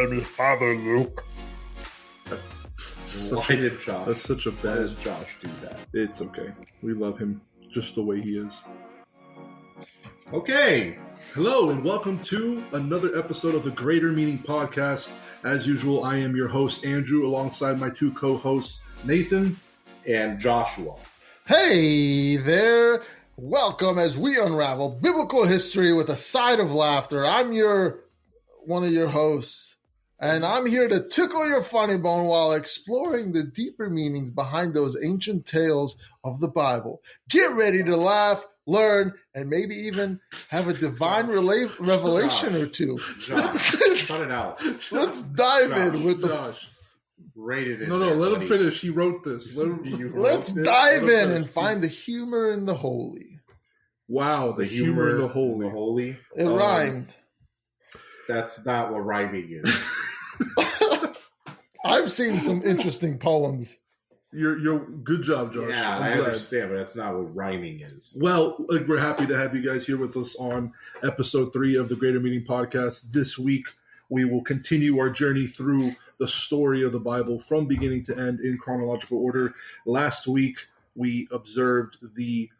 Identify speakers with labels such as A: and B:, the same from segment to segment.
A: am your father, Luke.
B: Why did Josh?
A: That's such a
B: Why
A: bad.
B: does Josh do that?
A: It's okay. We love him just the way he is.
B: Okay.
A: Hello and welcome to another episode of the Greater Meaning Podcast. As usual, I am your host, Andrew, alongside my two co-hosts, Nathan
B: And Joshua.
C: Hey there. Welcome as we unravel biblical history with a side of laughter. I'm one of your hosts, and I'm here to tickle your funny bone while exploring the deeper meanings behind those ancient tales of the Bible. Get ready to laugh, learn, and maybe even have a divine revelation or two.
B: Josh, cut it out.
C: Let's dive in with the...
A: Josh.
B: Rated it.
A: No, let him finish. He wrote this.
C: Let's dive in and find the humor in the holy.
A: Wow, the humor in the holy.
B: The holy.
C: It rhymed.
B: That's not what rhyming is.
C: I've seen some interesting poems.
A: You're good job, Josh.
B: Yeah,
A: I'm
B: I
A: glad.
B: understand, but that's not what rhyming is.
A: Well, we're happy to have you guys here with us on episode 3 of the Greater Meaning Podcast. This week, we will continue our journey through the story of the Bible from beginning to end in chronological order. Last week, we observed the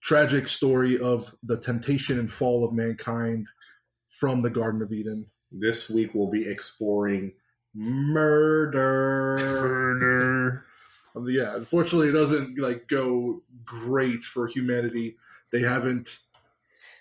A: tragic story of the temptation and fall of mankind from the Garden of Eden.
B: This week, we'll be exploring murder.
A: Yeah, unfortunately, it doesn't go great for humanity. They haven't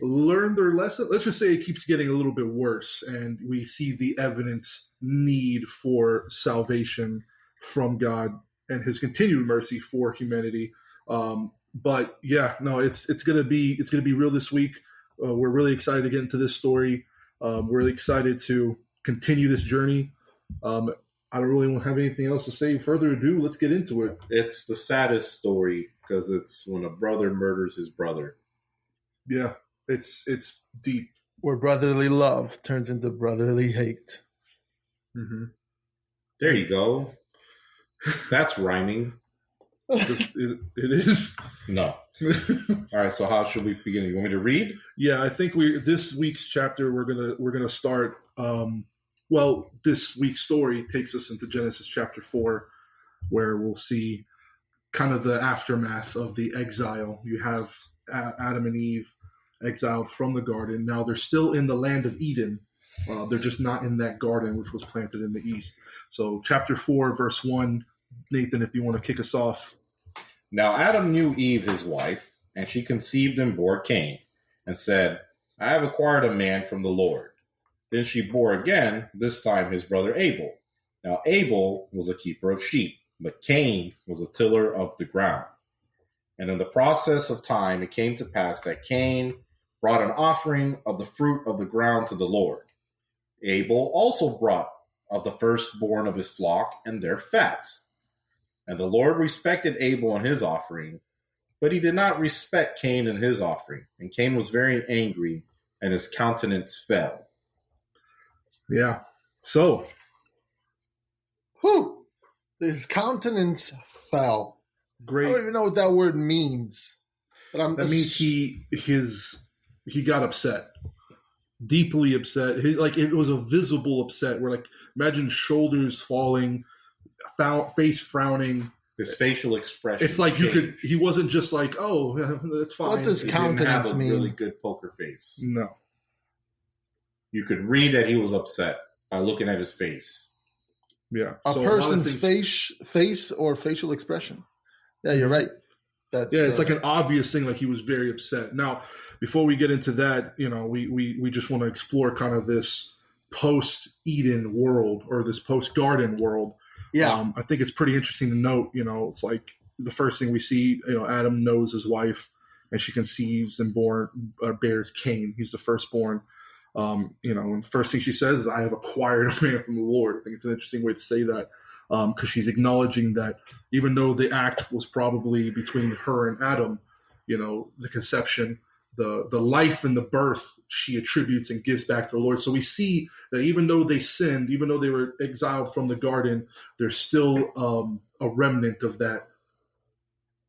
A: learned their lesson. Let's just say it keeps getting a little bit worse, and we see the evident need for salvation from God and His continued mercy for humanity. But yeah, no, it's gonna be real this week. We're really excited to get into this story. We're really excited to continue this journey. I don't really have anything else to say. Further ado, let's get into it.
B: It's the saddest story because it's when a brother murders his brother.
A: Yeah, it's deep.
C: Where brotherly love turns into brotherly hate.
A: Mm-hmm.
B: There you go. That's rhyming.
A: It is.
B: No. All right. So how should we begin? You want me to read?
A: Yeah, I think this week's chapter we're gonna start. This week's story takes us into Genesis chapter 4, where we'll see kind of the aftermath of the exile. You have Adam and Eve exiled from the garden. Now they're still in the land of Eden. They're just not in that garden which was planted in the east. So chapter 4, verse 1, Nathan, if you want to kick us off.
B: Now Adam knew Eve, his wife, and she conceived and bore Cain, and said, I have acquired a man from the Lord. Then she bore again, this time his brother Abel. Now Abel was a keeper of sheep, but Cain was a tiller of the ground. And in the process of time, it came to pass that Cain brought an offering of the fruit of the ground to the Lord. Abel also brought of the firstborn of his flock and their fats. And the Lord respected Abel and his offering, but he did not respect Cain and his offering. And Cain was very angry, and his countenance fell.
A: Yeah. So.
C: Whew! His countenance fell.
A: Great.
C: I don't even know what that word means. But
A: that means he got upset. Deeply upset. It was a visible upset where imagine shoulders falling, face frowning.
B: His facial expression.
A: It's like changed. He wasn't just like, oh, that's fine.
C: What does
B: He
C: countenance
B: didn't have a
C: mean?
B: really good poker face.
A: No.
B: You could read that he was upset by looking at his face.
A: Yeah.
C: A
A: So
C: person's
A: lot of things,
C: face or facial expression. Yeah, you're right.
A: it's like an obvious thing, like he was very upset. Now, before we get into that, we just want to explore kind of this post-Eden world or this post-garden world.
C: Yeah.
A: I think it's pretty interesting to note, it's like the first thing we see, Adam knows his wife and she conceives and bears Cain. He's the firstborn. And the first thing she says is, I have acquired a man from the Lord. I think it's an interesting way to say that because she's acknowledging that even though the act was probably between her and Adam, the conception, the life and the birth she attributes and gives back to the Lord. So we see that even though they sinned, even though they were exiled from the garden, there's still a remnant of that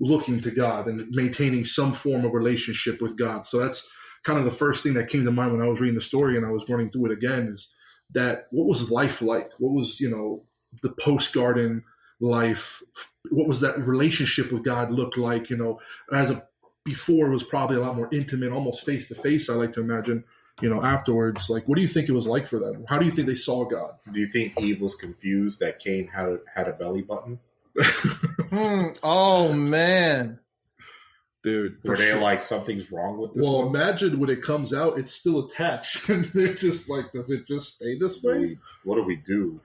A: looking to God and maintaining some form of relationship with God. So that's kind of the first thing that came to mind when I was reading the story and I was running through it again, is that what was life like? What was, the post-garden life? What was that relationship with God look like? Before it was probably a lot more intimate, almost face-to-face, I like to imagine, afterwards. Like, what do you think it was like for them? How do you think they saw God?
B: Do you think Eve was confused that Cain had a belly button?
C: Oh, man.
A: Dude,
B: were they like, something's wrong with this?
A: Well, imagine when it comes out, it's still attached, and they're just like, does it just stay this way?
B: What do we do?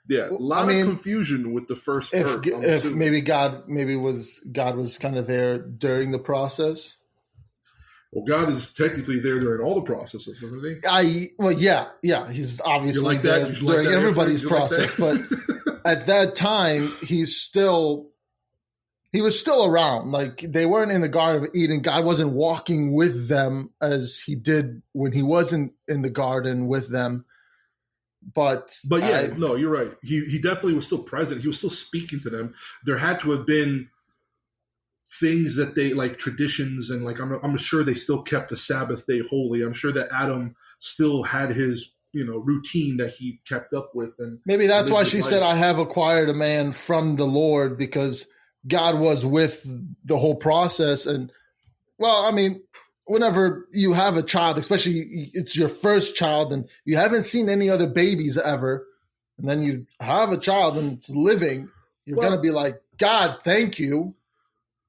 A: Yeah, a lot of confusion with the first part.
C: If maybe God was kind of there during the process.
A: Well, God is technically there during all the processes, isn't he?
C: Yeah, he's obviously
A: like
C: there
A: that?
C: during
A: like
C: everybody's process,
A: like
C: but at that time, he was still around. Like, they weren't in the Garden of Eden. God wasn't walking with them as he did when he wasn't in the garden with them. But
A: yeah, no, you're right. He definitely was still present. He was still speaking to them. There had to have been things that they, like, traditions, and like I'm sure they still kept the Sabbath day holy. I'm sure that Adam still had his routine that he kept up with, and
C: maybe that's why she said, "I have acquired a man from the Lord," because God was with the whole process. And whenever you have a child, especially it's your first child and you haven't seen any other babies ever, and then you have a child and it's living, you're going to be like, God, thank you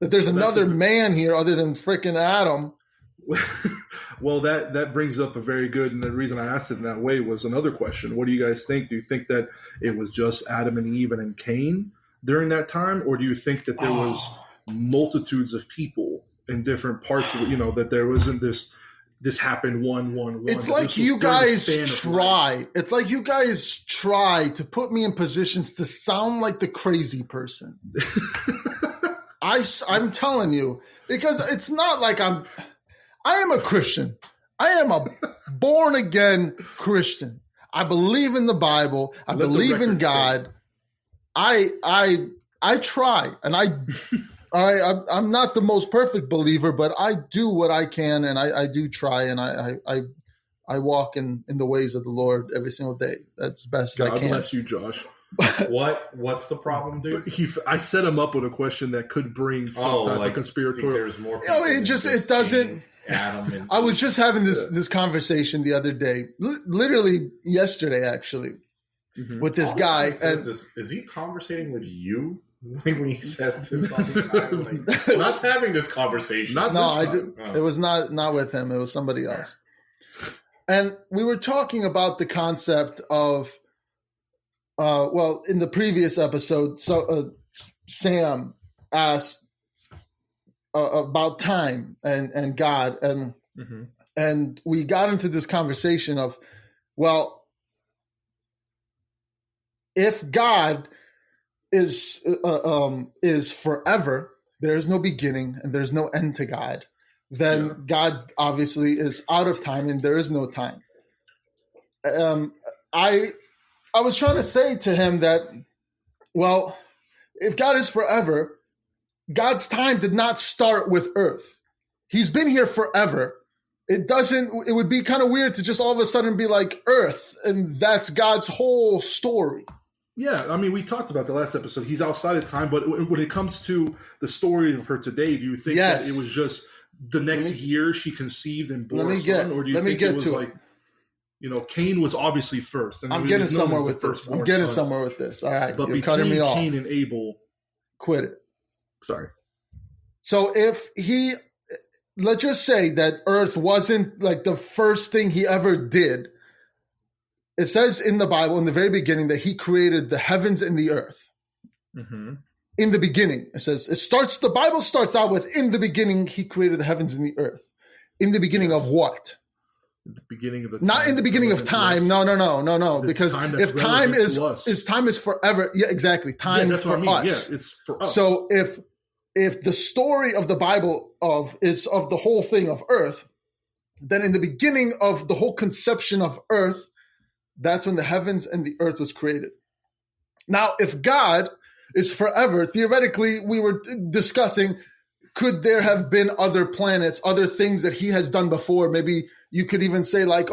C: that there's another man here other than freaking Adam.
A: Well, that brings up a very good, and the reason I asked it in that way was another question. What do you guys think? Do you think that it was just Adam and Eve and Cain during that time, or do you think that there was multitudes of people in different parts of it, that there wasn't this happened one.
C: It's like you guys try. It's like you guys try to put me in positions to sound like the crazy person. I'm telling you, because it's not like I am a Christian. I am a born again Christian. I believe in the Bible. I believe in God. I try, and I'm not the most perfect believer, but I do what I can, and I do try, and I walk in the ways of the Lord every single day. That's best as I can.
A: God bless you, Josh.
B: What's the problem, dude?
A: I set him up with a question that could bring some type of conspiratorial.
B: There's more.
C: It doesn't.
B: Adam
C: I was just having this conversation the other day, literally yesterday, actually, with this guy.
B: Is he conversating with you? When he says this all the time, not having this conversation.
C: It was not with him. It was somebody else. And we were talking about the concept of, in the previous episode, Sam asked about time and God, and we got into this conversation of, if God is forever, there is no beginning and there's no end to God, then God obviously is out of time and there is no time. I was trying to say to him that, if God is forever, God's time did not start with Earth. He's been here forever. It would be kind of weird to just all of a sudden be like Earth, and that's God's whole story.
A: Yeah, we talked about the last episode. He's outside of time, but when it comes to the story of her today, do you think that it was just the next year she conceived and bore a son, or do you think it was like, Cain was obviously first?
C: I'm getting somewhere with this. All right,
A: but
C: you're cutting me off.
A: Cain and Abel,
C: quit it.
A: Sorry.
C: So if let's just say that Earth wasn't like the first thing he ever did. It says in the Bible, in the very beginning, that he created the heavens and the earth. Mm-hmm. In the beginning, it says, the Bible starts out with, in the beginning, he created the heavens and the earth. In the beginning of what?
A: In the beginning of the
C: Not in the beginning of time. No. Because if time is forever. Yeah, exactly. Time for us.
A: Yeah, it's for us.
C: So if the story of the Bible is of the whole thing of earth, then in the beginning of the whole conception of earth, that's when the heavens and the earth was created. Now, if God is forever, theoretically, we were discussing, could there have been other planets, other things that he has done before? Maybe you could even say like,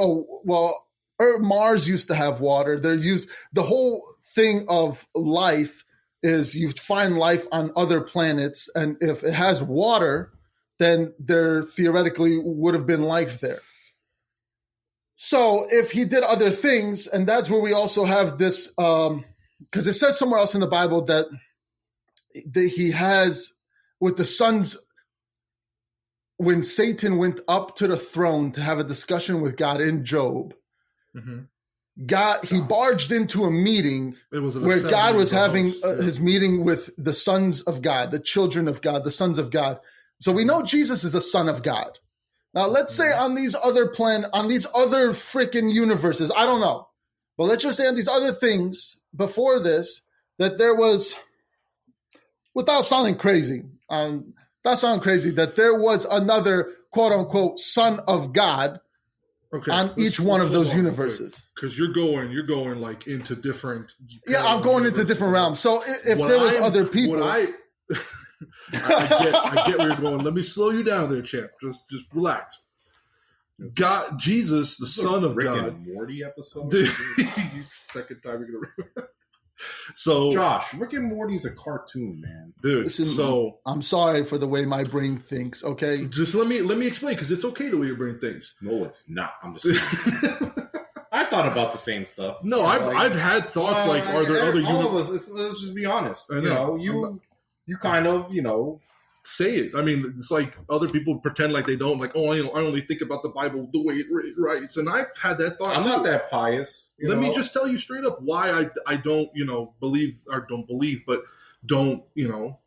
C: Mars used to have water. The whole thing of life is you find life on other planets, and if it has water, then there theoretically would have been life there. So if he did other things, and that's where we also have this, because it says somewhere else in the Bible that he has with the sons, when Satan went up to the throne to have a discussion with God in Job, he barged into a meeting where God was having his meeting with the sons of God, the children of God, the sons of God. So we know Jesus is a son of God. Now let's say on these other freaking universes, I don't know, but let's just say on these other things before this, that there was, without sounding crazy, that there was another quote unquote son of God on each one of those universes.
A: Because you're going like into different.
C: Yeah, I'm going into different realms. So if there was other people,
A: I get where you're going. Let me slow you down there, champ. Just relax. God, Jesus, the Son of
B: Rick
A: God.
B: and Morty episode.
A: Second time you're gonna remember. So,
B: Josh, Rick and Morty's a cartoon, man.
A: Dude,
C: listen,
A: so
C: I'm sorry for the way my brain thinks. Okay,
A: just let me explain, because it's okay the way your brain thinks.
B: No, it's not. I'm just. I thought about the same stuff.
A: No, I've had thoughts like, are there other
B: universes? Let's just be honest. You kind of
A: say it. I mean, it's like other people pretend like they don't. Like, oh, I only think about the Bible the way it writes, and I've had that thought.
B: I'm not that pious.
A: Let me just tell you straight up why I don't believe, but don't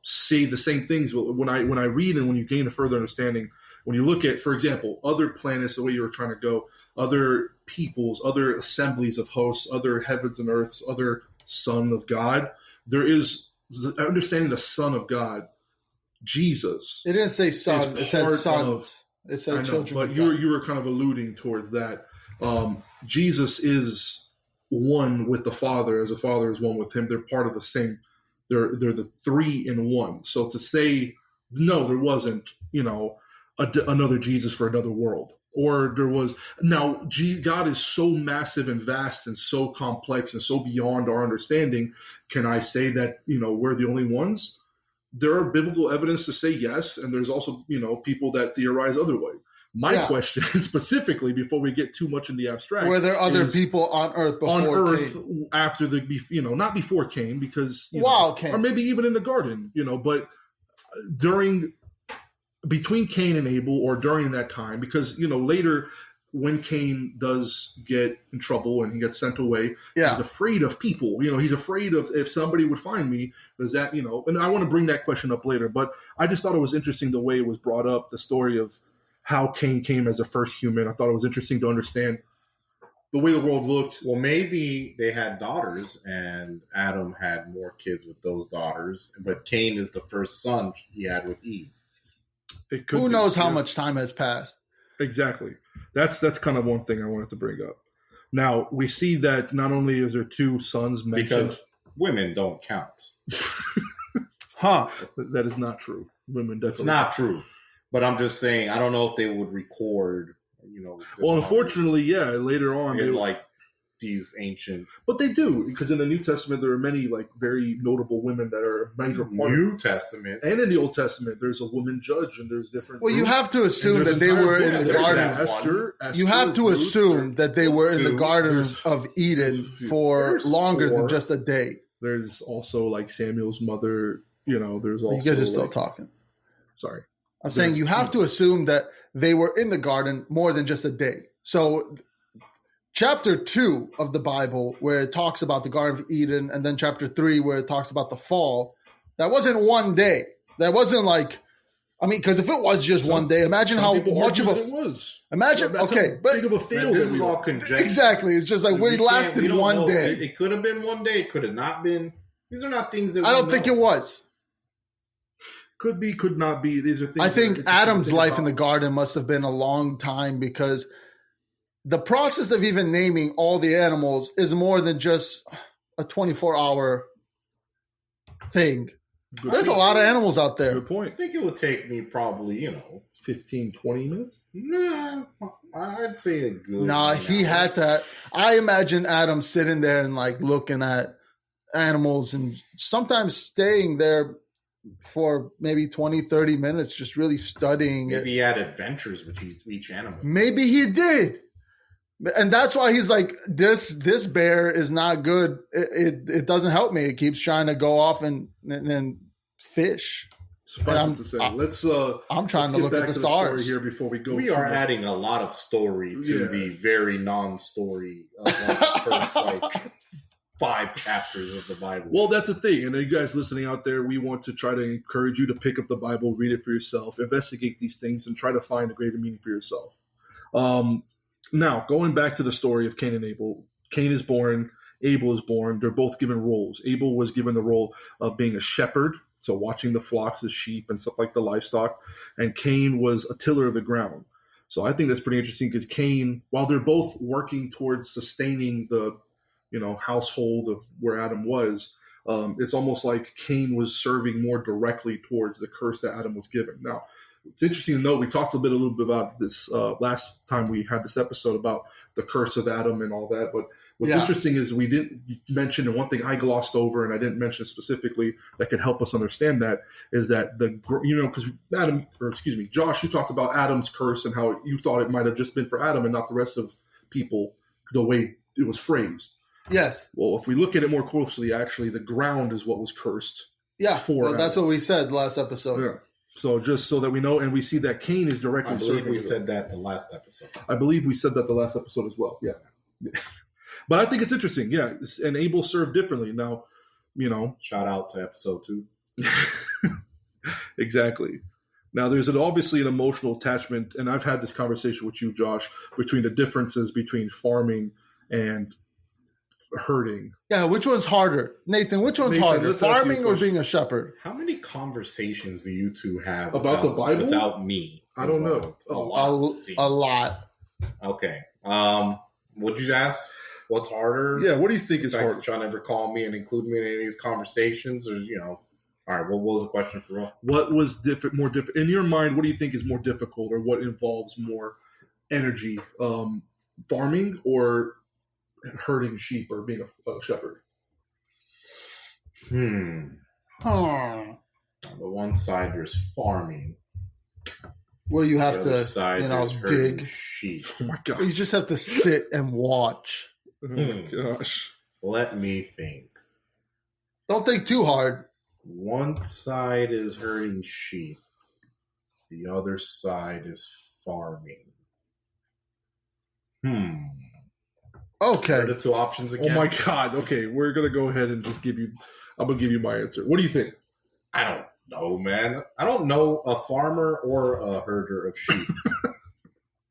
A: say the same things when I read, and when you gain a further understanding. When you look at, for example, other planets, the way you were trying to go, other peoples, other assemblies of hosts, other heavens and earths, other Son of God, there is understanding the Son of God. Jesus.
C: It didn't say son. It said sons. It said children.
A: But you were kind of alluding towards that. Jesus is one with the Father, as the Father is one with Him. They're part of the same. They're the three in one. So to say no, there wasn't another Jesus for another world, or there was. Now God is so massive and vast and so complex and so beyond our understanding. Can I say that we're the only ones? There are biblical evidence to say yes, and there's also, people that theorize other way. My question specifically, before we get too much in the abstract,
C: were there other people on Earth before Cain?
A: After not before Cain, because
C: Cain,
A: or maybe even in the garden, but between Cain and Abel, or during that time, because later, when Cain does get in trouble and he gets sent away, he's afraid of people. He's afraid of, if somebody would find me, does that, and I want to bring that question up later, but I just thought it was interesting the way it was brought up, the story of how Cain came as the first human. I thought it was interesting to understand the way the world looked.
B: Well, maybe they had daughters and Adam had more kids with those daughters, but Cain is the first son he had with Eve.
C: Who knows how much time has passed?
A: Exactly. That's kind of one thing I wanted to bring up. Now, we see that not only is there two sons mentioned.
B: Because women don't count.
A: That is not true. Women definitely.
B: It's not true. But I'm just saying, I don't know if they would record,
A: Well, unfortunately, later on.
B: They like these ancient.
A: But they do, because in the New Testament, there are many very notable women that are major part.
B: New Testament.
A: And in the Old Testament, there's a woman judge, and there's different.
C: Well, you have to assume that they were in the garden. You have to assume that they were in the Garden of Eden for longer than just a day.
A: There's also Samuel's mother. There's also.
C: You guys are still talking.
A: Sorry,
C: I'm saying you have to assume that they were in the garden more than just a day. So. Chapter 2 of the Bible, where it talks about the Garden of Eden, and then chapter 3, where it talks about the fall, that wasn't one day. That wasn't because if it was just one day, imagine how much of
A: it was.
C: Imagine,
A: but big of a fail.
B: This is all conjecture.
C: Exactly. It's just we lasted one day.
B: It could have been one day. It could have not been. These are not things that
C: I don't think it was.
A: Could be, could not be. These are things.
C: I think Adam's life in the garden must have been a long time, because the process of even naming all the animals is more than just a 24-hour thing. There's a lot of animals out there.
A: Good
B: I
A: point.
B: think it would take me probably,
A: 15, 20 minutes?
B: nah, I'd say a good.
C: Nah,
B: 9
C: he had
B: hours.
C: to. I imagine Adam sitting there and like looking at animals and sometimes staying there for maybe 20, 30 minutes, just really studying
B: Maybe
C: it.
B: he had adventures with each animal.
C: Maybe he did. And that's why he's like, this bear is not good. It doesn't help me. It keeps trying to go off and fish.
A: Suffice
C: And
A: it to say,
C: I'm trying
A: let's
C: to look
A: get
C: at
A: back
C: the
A: to
C: stars.
A: story here before we go.
B: We
A: too
B: are
A: much.
B: adding a lot of story to
A: Yeah.
B: the very non-story of the first 5 chapters of the Bible.
A: Well, that's the thing. And you guys listening out there, we want to try to encourage you to pick up the Bible, read it for yourself, investigate these things, and try to find a greater meaning for yourself. Now, going back to the story of Cain and Abel, Cain is born, Abel is born. They're both given roles. Abel was given the role of being a shepherd, so watching the flocks, the sheep, and stuff like the livestock. And Cain was a tiller of the ground. So I think that's pretty interesting because Cain, while they're both working towards sustaining the household of where Adam was, it's almost like Cain was serving more directly towards the curse that Adam was given. Now, it's interesting to note, we talked a little bit about this last time we had this episode about the curse of Adam and all that. But what's interesting is we didn't mention, and one thing I glossed over and I didn't mention specifically that could help us understand that is that because Josh, you talked about Adam's curse and how you thought it might have just been for Adam and not the rest of people the way it was phrased.
C: Yes.
A: Well, if we look at it more closely, actually, the ground is what was cursed.
C: Yeah.
A: For
C: Well, that's
A: Adam.
C: what we said last episode.
A: Yeah. So just so that we know, and we see that Cain is directly
B: I believe
A: serving.
B: we said that the last episode.
A: I believe we said that the last episode as well. Yeah. But I think it's interesting. Yeah. And Abel served differently. Now,
B: Shout out to episode 2.
A: Exactly. Now, there's obviously an emotional attachment, and I've had this conversation with you, Josh, between the differences between farming and herding.
C: Yeah, which one's harder? Nathan, which one's
A: Nathan,
C: harder?
A: let's ask you a
C: Farming or
A: question.
C: being a shepherd?
B: How many conversations do you two have
A: About the Bible?
B: without me?
A: I don't know.
B: A lot. it seems.
C: A lot.
B: Okay. What'd you ask? What's harder?
A: Yeah, what do you think is
B: Trying
A: harder?
B: to recall me and include me in any of these conversations, or all right. What was the question for real?
A: What was more different in your mind? What do you think is more difficult, or what involves more energy? Farming or herding sheep, or being a shepherd?
C: Oh.
B: On the one side, there's farming.
C: Where you have
B: the other
C: to,
B: side, there's herding
C: dig.
B: sheep.
A: Oh my
C: You
A: gosh!
C: just have to sit and watch.
A: Oh my gosh!
B: Let me think.
C: Don't think too hard.
B: One side is herding sheep. The other side is farming.
C: Okay.
B: Are the 2 options again?
A: Oh my god! Okay, we're gonna go ahead and just give you. I'm gonna give you my answer. What do you think?
B: I don't know, man. I don't know a farmer or a herder of sheep.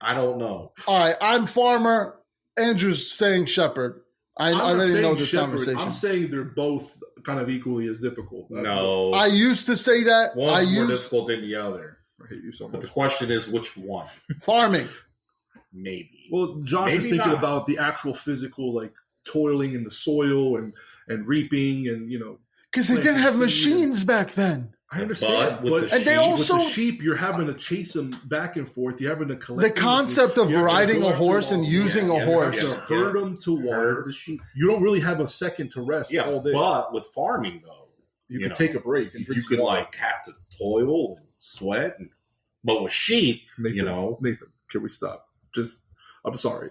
B: I don't know.
C: All right. I'm farmer. Andrew's saying shepherd. I
A: I'm not
C: already
A: saying
C: know this
A: shepherd.
C: conversation.
A: I'm saying they're both kind of equally as difficult.
B: No.
C: I used to say that.
B: One's more difficult than the other.
A: I hate you so
B: But
A: much.
B: the question is, which one?
C: farming.
B: Maybe.
A: Well, Josh is
B: Maybe
A: thinking
B: not.
A: about the actual physical, like toiling in the soil and reaping, and
C: Because they didn't have machines back then.
A: I understand.
B: But with
A: But
B: the
C: And they
B: sheep-
C: also-
A: with the sheep, you're having to chase them back and forth. You're having to collect
C: The
A: them.
C: concept of
A: You have to
C: riding
A: go
C: a
A: after
C: horse
A: them
C: and
A: all.
C: using a
B: Yeah,
A: You
C: horse.
A: have to herd them to water.
B: Herd the sheep.
A: You don't really have a second to rest
B: Yeah,
A: all day.
B: but with farming though,
A: you
B: you
A: can
B: know,
A: take a break. And
B: you
A: drink some
B: could
A: water.
B: like have to toil and sweat. But with sheep,
A: Nathan, Nathan, can we stop? I'm sorry.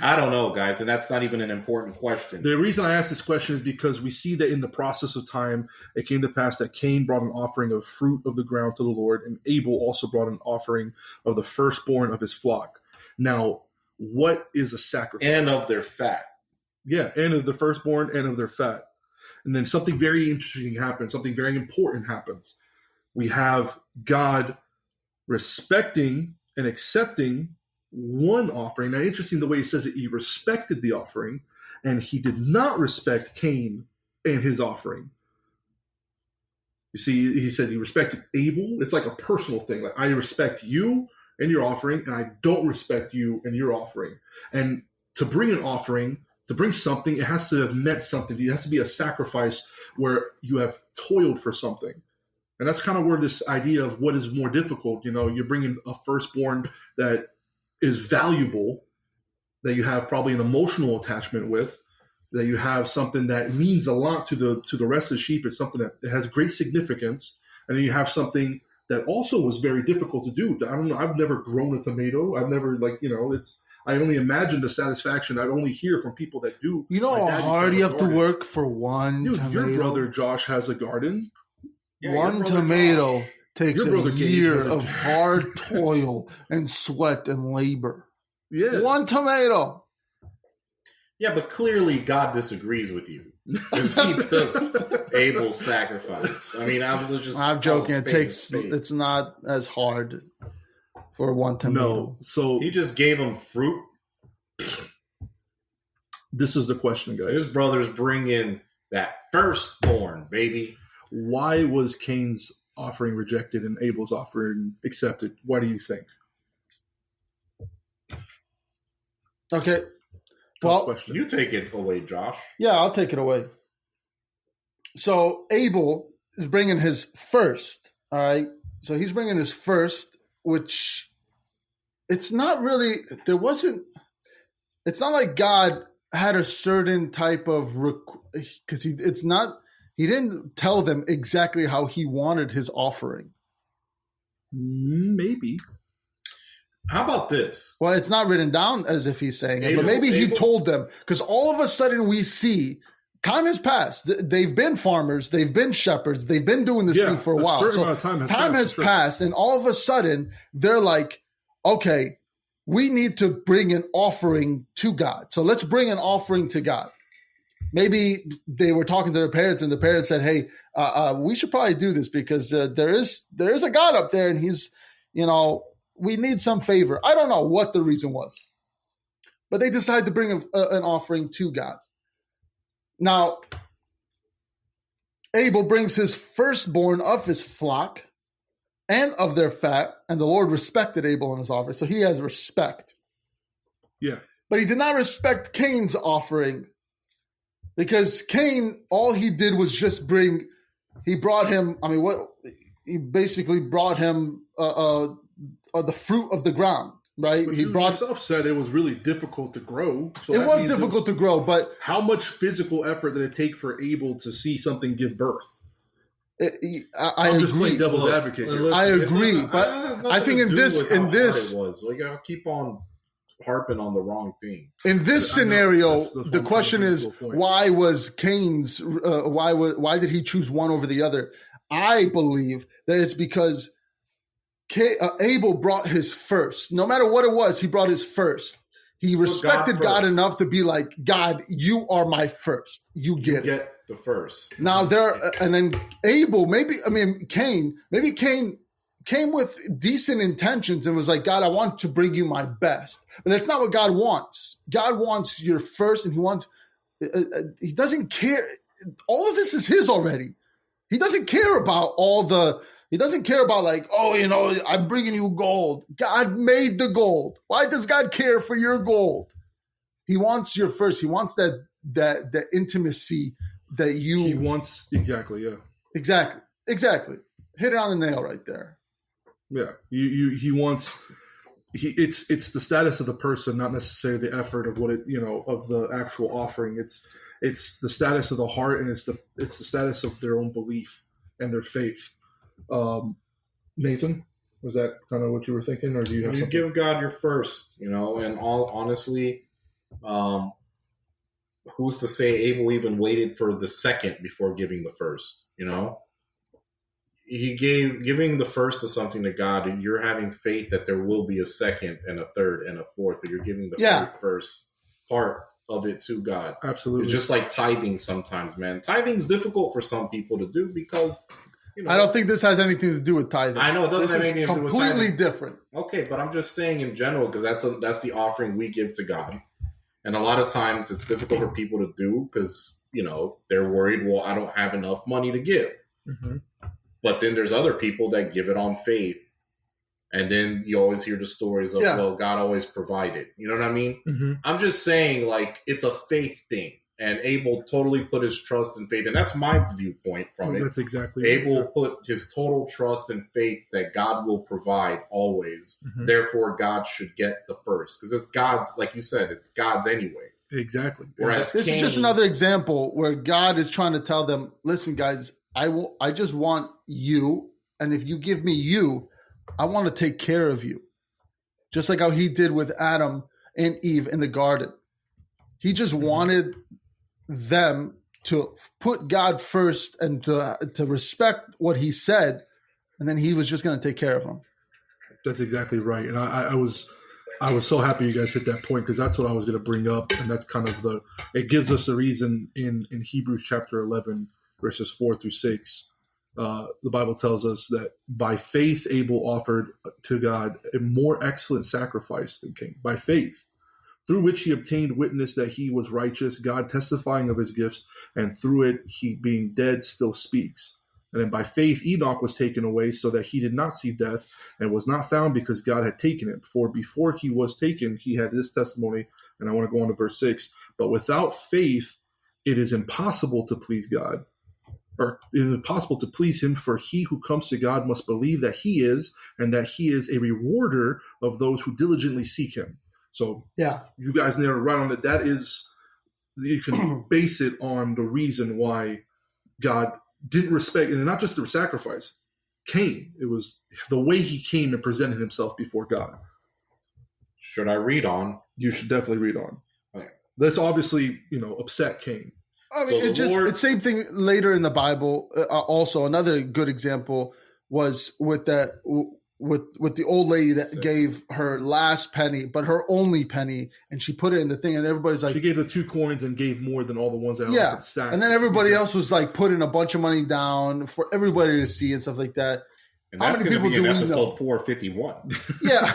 B: I don't know, guys, and that's not even an important question.
A: The reason I ask this question is because we see that in the process of time, it came to pass that Cain brought an offering of fruit of the ground to the Lord, and Abel also brought an offering of the firstborn of his flock. Now, what is a sacrifice?
B: And of their fat.
A: Yeah, and of the firstborn and of their fat. And then something very interesting happens, something very important happens. We have God respecting and accepting one offering. Now, interesting the way he says that he respected the offering, and he did not respect Cain and his offering. You see, he said he respected Abel. It's like a personal thing. Like, I respect you and your offering, and I don't respect you and your offering. And to bring an offering, to bring something, it has to have meant something. It has to be a sacrifice where you have toiled for something. And that's kind of where this idea of what is more difficult, you're bringing a firstborn that is valuable, that you have probably an emotional attachment with, that you have something that means a lot to the rest of the sheep. It's something that has great significance. And then you have something that also was very difficult to do. I don't know. I've never grown a tomato. I've never I only imagine the satisfaction I only hear from people that do.
C: You know how hard you have to work for one
A: Dude,
C: tomato?
A: Your brother Josh has a garden.
C: Yeah, one tomato
A: Josh,
C: takes a year of hard toil and sweat and labor.
A: Yeah.
C: One tomato.
B: Yeah, but clearly God disagrees with you. Because he took Abel's sacrifice. I mean, I'm
C: joking. It's not as hard for one tomato.
A: No, so
B: he just gave him fruit.
A: This is the question, guys.
B: His brothers bring in that firstborn, baby.
A: Why was Cain's offering rejected and Abel's offering accepted? Why do you think?
C: Okay. Well,
B: question. You take it away, Josh.
C: Yeah, I'll take it away. So Abel is bringing his first, all right? So he's bringing his first, which it's not really, it's not like God had a certain type of, because he didn't tell them exactly how he wanted his offering.
A: Maybe.
B: How about this?
C: Well, it's not written down as if he's saying it, but maybe he told them, because all of a sudden we see time has passed. They've been farmers, they've been shepherds, they've been doing this thing for a while. So time has passed, and all of a sudden they're like, okay, we need to bring an offering to God. So let's bring an offering to God. Maybe they were talking to their parents, and the parents said, hey, we should probably do this because there is a God up there, and he's, we need some favor. I don't know what the reason was, but they decided to bring an offering to God. Now, Abel brings his firstborn of his flock and of their fat, and the Lord respected Abel and his offering, so he has respect.
A: Yeah.
C: But he did not respect Cain's offering, because Cain, all he did was just he basically brought him the fruit of the ground, right?
A: But you yourself said it was really difficult to grow. So
C: it was difficult to grow, but
A: how much physical effort did it take for Abel to see something give birth?
C: I'm just
A: playing devil's advocate here.
C: I agree, but I think in this,
B: it was like I keep on harping on the wrong thing.
C: In this scenario, the question is, why was Cain's? Why did he choose one over the other? I believe that it's because Abel brought his first. No matter what it was, he brought his first. He respected God enough to be like, God, you are my first. You get
B: the first.
C: Now and then Abel, Cain came with decent intentions and was like, God, I want to bring you my best. But that's not what God wants. God wants your first, and he doesn't care. All of this is his already. He doesn't care about he doesn't care about like, I'm bringing you gold. God made the gold. Why does God care for your gold? He wants your first. He wants that intimacy that you.
A: He wants, exactly, yeah.
C: Exactly. Hit it on the nail right there.
A: Yeah, he wants. It's the status of the person, not necessarily the effort of what it of the actual offering. It's the status of the heart, and it's the status of their own belief and their faith. Nathan, was that kind of what you were thinking, or do you have something?
B: Give God your first, and all honestly, who's to say Abel even waited for the second before giving the first? He giving the first to something to God, and you're having faith that there will be a second and a third and a fourth, but you're giving the very first part of it to God.
A: Absolutely.
B: It's just like tithing sometimes, man. Tithing's difficult for some people to do because
C: I don't think this has anything to do with tithing.
B: I know it doesn't have anything to do with tithing.
C: Completely different.
B: Okay, but I'm just saying in general, because that's the offering we give to God. And a lot of times it's difficult for people to do because, they're worried, well, I don't have enough money to give.
A: Mm-hmm.
B: But then there's other people that give it on faith. And then you always hear the stories of, well, God always provided. You know what I mean?
A: Mm-hmm.
B: I'm just saying, like, it's a faith thing. And Abel totally put his trust and faith, and that's my viewpoint from it.
A: That's exactly
B: Abel put his total trust and faith that God will provide always.
A: Mm-hmm.
B: Therefore, God should get the first, because it's God's, like you said, it's God's anyway.
A: Exactly.
B: Whereas
C: this
B: Cain,
C: is just another example where God is trying to tell them, listen, guys, I just want you, and if you give me you, I want to take care of you. Just like how he did with Adam and Eve in the garden. He just wanted them to put God first and to respect what he said, and then he was just going to take care of them.
A: That's exactly right. And I was so happy you guys hit that point, because that's what I was going to bring up, and that's kind of it gives us a reason in Hebrews chapter 11, verses 4 through 6. The Bible tells us that by faith Abel offered to God a more excellent sacrifice than Cain. By faith, through which he obtained witness that he was righteous, God testifying of his gifts, and through it he, being dead, still speaks. And then by faith Enoch was taken away, so that he did not see death, and was not found, because God had taken him. For before he was taken, he had this testimony, and I want to go on to verse 6. But without faith it is impossible to please God. Or it is impossible to please him, for he who comes to God must believe that he is, and that he is a rewarder of those who diligently seek him. So
C: yeah,
A: you guys nailed it right on it. That is, you can base it on the reason why God didn't respect, and not just the sacrifice, Cain. It was the way he came and presented himself before God.
B: Should I read on?
A: You should definitely read on.
B: Okay.
A: That's obviously, upset Cain.
C: I mean, it's the same thing later in the Bible. Also, another good example was with that with the old lady that gave her last penny, but her only penny, and she put it in the thing, and everybody's like,
A: she gave the 2 coins and gave more than all the ones that
C: yeah, and then everybody else was like putting a bunch of money down for everybody to see and stuff like that.
B: And that's going to be in episode 451.
C: Yeah.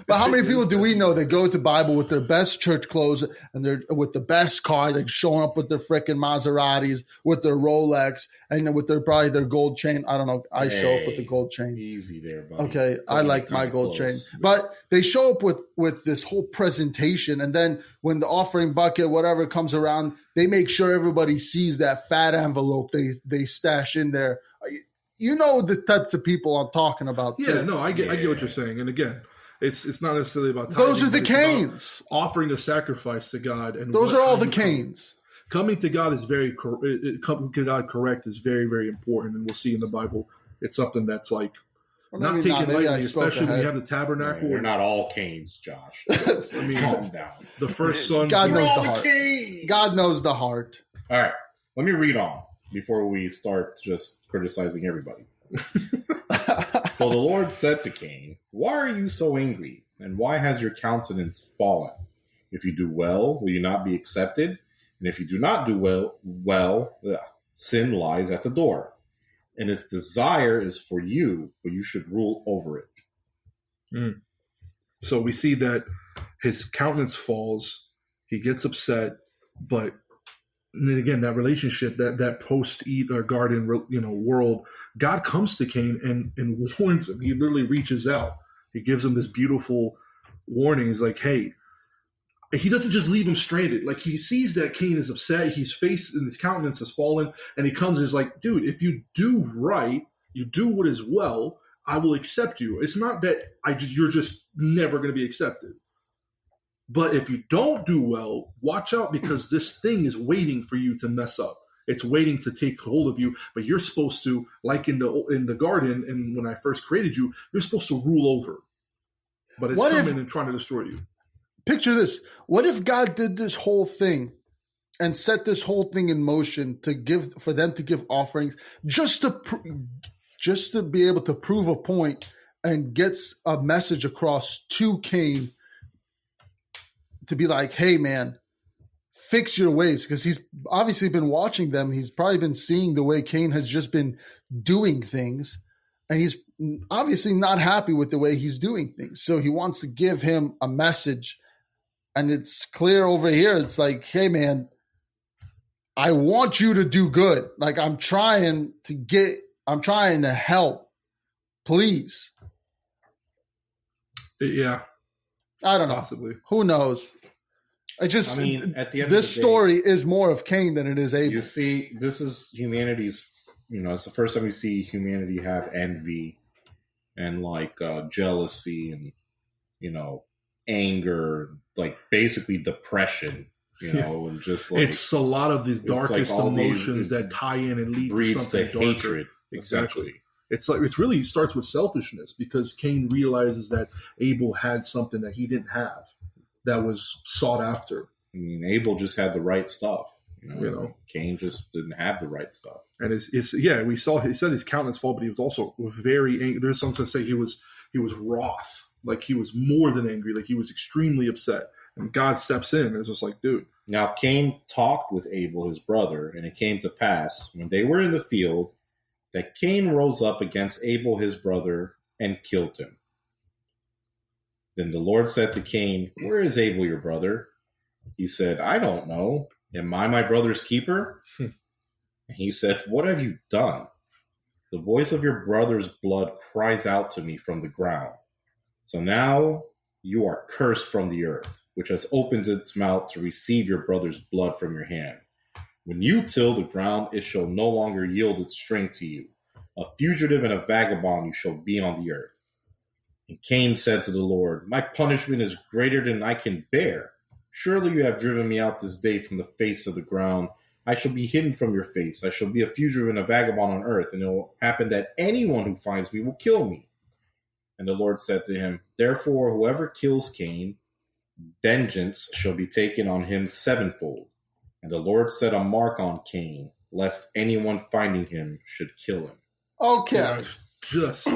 C: But how many people do we know that go to Bible with their best church clothes and they're with the best car, like showing up with their freaking Maseratis, with their Rolex, and with probably their gold chain? I don't know. I show up with the gold chain.
B: Easy there, buddy.
C: Okay. I like my gold chain. But they show up with this whole presentation. And then when the offering bucket, whatever comes around, they make sure everybody sees that fat envelope they stash in there. You know the types of people I'm talking about.
A: Yeah,
C: too.
A: no, I get what you're saying. And again, it's not necessarily about
C: tithing, those are the
A: Cains. Offering a sacrifice to God, and
C: those are all the Cains.
A: Coming to God is coming to God correct is very, very important, and we'll see in the Bible it's something that's like not taken lightly, especially when you have the tabernacle.
B: We're not all Cains, Josh. I mean, calm down.
A: The first son.
C: God knows the heart. God knows the heart.
B: All right, let me read on before we start just criticizing everybody. So the Lord said to Cain, "Why are you so angry? And why has your countenance fallen? If you do well, will you not be accepted? And if you do not do well, sin lies at the door. And its desire is for you, but you should rule over it."
A: So we see that his countenance falls. He gets upset, but and then again, that relationship, that post-garden, world, God comes to Cain and warns him. He literally reaches out. He gives him this beautiful warning. He's like, hey, he doesn't just leave him stranded. Like, he sees that Cain is upset. His face and his countenance has fallen. And he comes and is like, dude, if you do right, you do what is well, I will accept you. It's not that you're just never going to be accepted. But if you don't do well, watch out, because this thing is waiting for you to mess up. It's waiting to take hold of you. But you're supposed to, like in the garden, and when I first created you, you're supposed to rule over. But it's coming and trying to destroy you. Picture this.
C: What if God did this whole thing and set this whole thing in motion for them to give offerings just to be able to prove a point and gets a message across to Cain to be like, hey, man, fix your ways, because he's obviously been watching them. He's probably been seeing the way Cain has just been doing things, and he's obviously not happy with the way he's doing things. So he wants to give him a message, and it's clear over here. It's like, hey, man, I want you to do good. Like, I'm trying to help. Please.
A: Yeah.
C: I don't know.
A: Possibly.
C: Who knows? I just,
B: I mean, at the end
C: this
B: of the day,
C: story is more of Cain than it is Abel.
B: you see, this is humanity's. It's the first time you see humanity have envy and like jealousy and anger, like basically depression. And just like
A: it's a lot of these darkest
B: like
A: emotions that tie in and lead to
B: breeds
A: something
B: to
A: darker.
B: hatred.
A: Exactly. It's like it really starts with selfishness because Cain realizes that Abel had something that he didn't have that was sought after.
B: I mean, Abel just had the right stuff. Cain just didn't have the right stuff.
A: And we saw. He said his countenance fall, but he was also very angry. There's some that say he was wroth, like he was more than angry, like he was extremely upset. And God steps in and is just like, dude.
B: Now Cain talked with Abel, his brother, and it came to pass when they were in the field that Cain rose up against Abel, his brother, and killed him. Then the Lord said to Cain, "Where is Abel, your brother?" He said, "I don't know. Am I my brother's keeper?" And he said, "What have you done? The voice of your brother's blood cries out to me from the ground. So now you are cursed from the earth, which has opened its mouth to receive your brother's blood from your hand. When you till the ground, it shall no longer yield its strength to you. A fugitive and a vagabond you shall be on the earth." And Cain said to the Lord, "My punishment is greater than I can bear. Surely you have driven me out this day from the face of the ground. I shall be hidden from your face. I shall be a fugitive and a vagabond on earth, and it will happen that anyone who finds me will kill me." And the Lord said to him, "Therefore, whoever kills Cain, vengeance shall be taken on him sevenfold." And the Lord set a mark on Cain, lest anyone finding him should kill him.
C: Okay.
A: Just,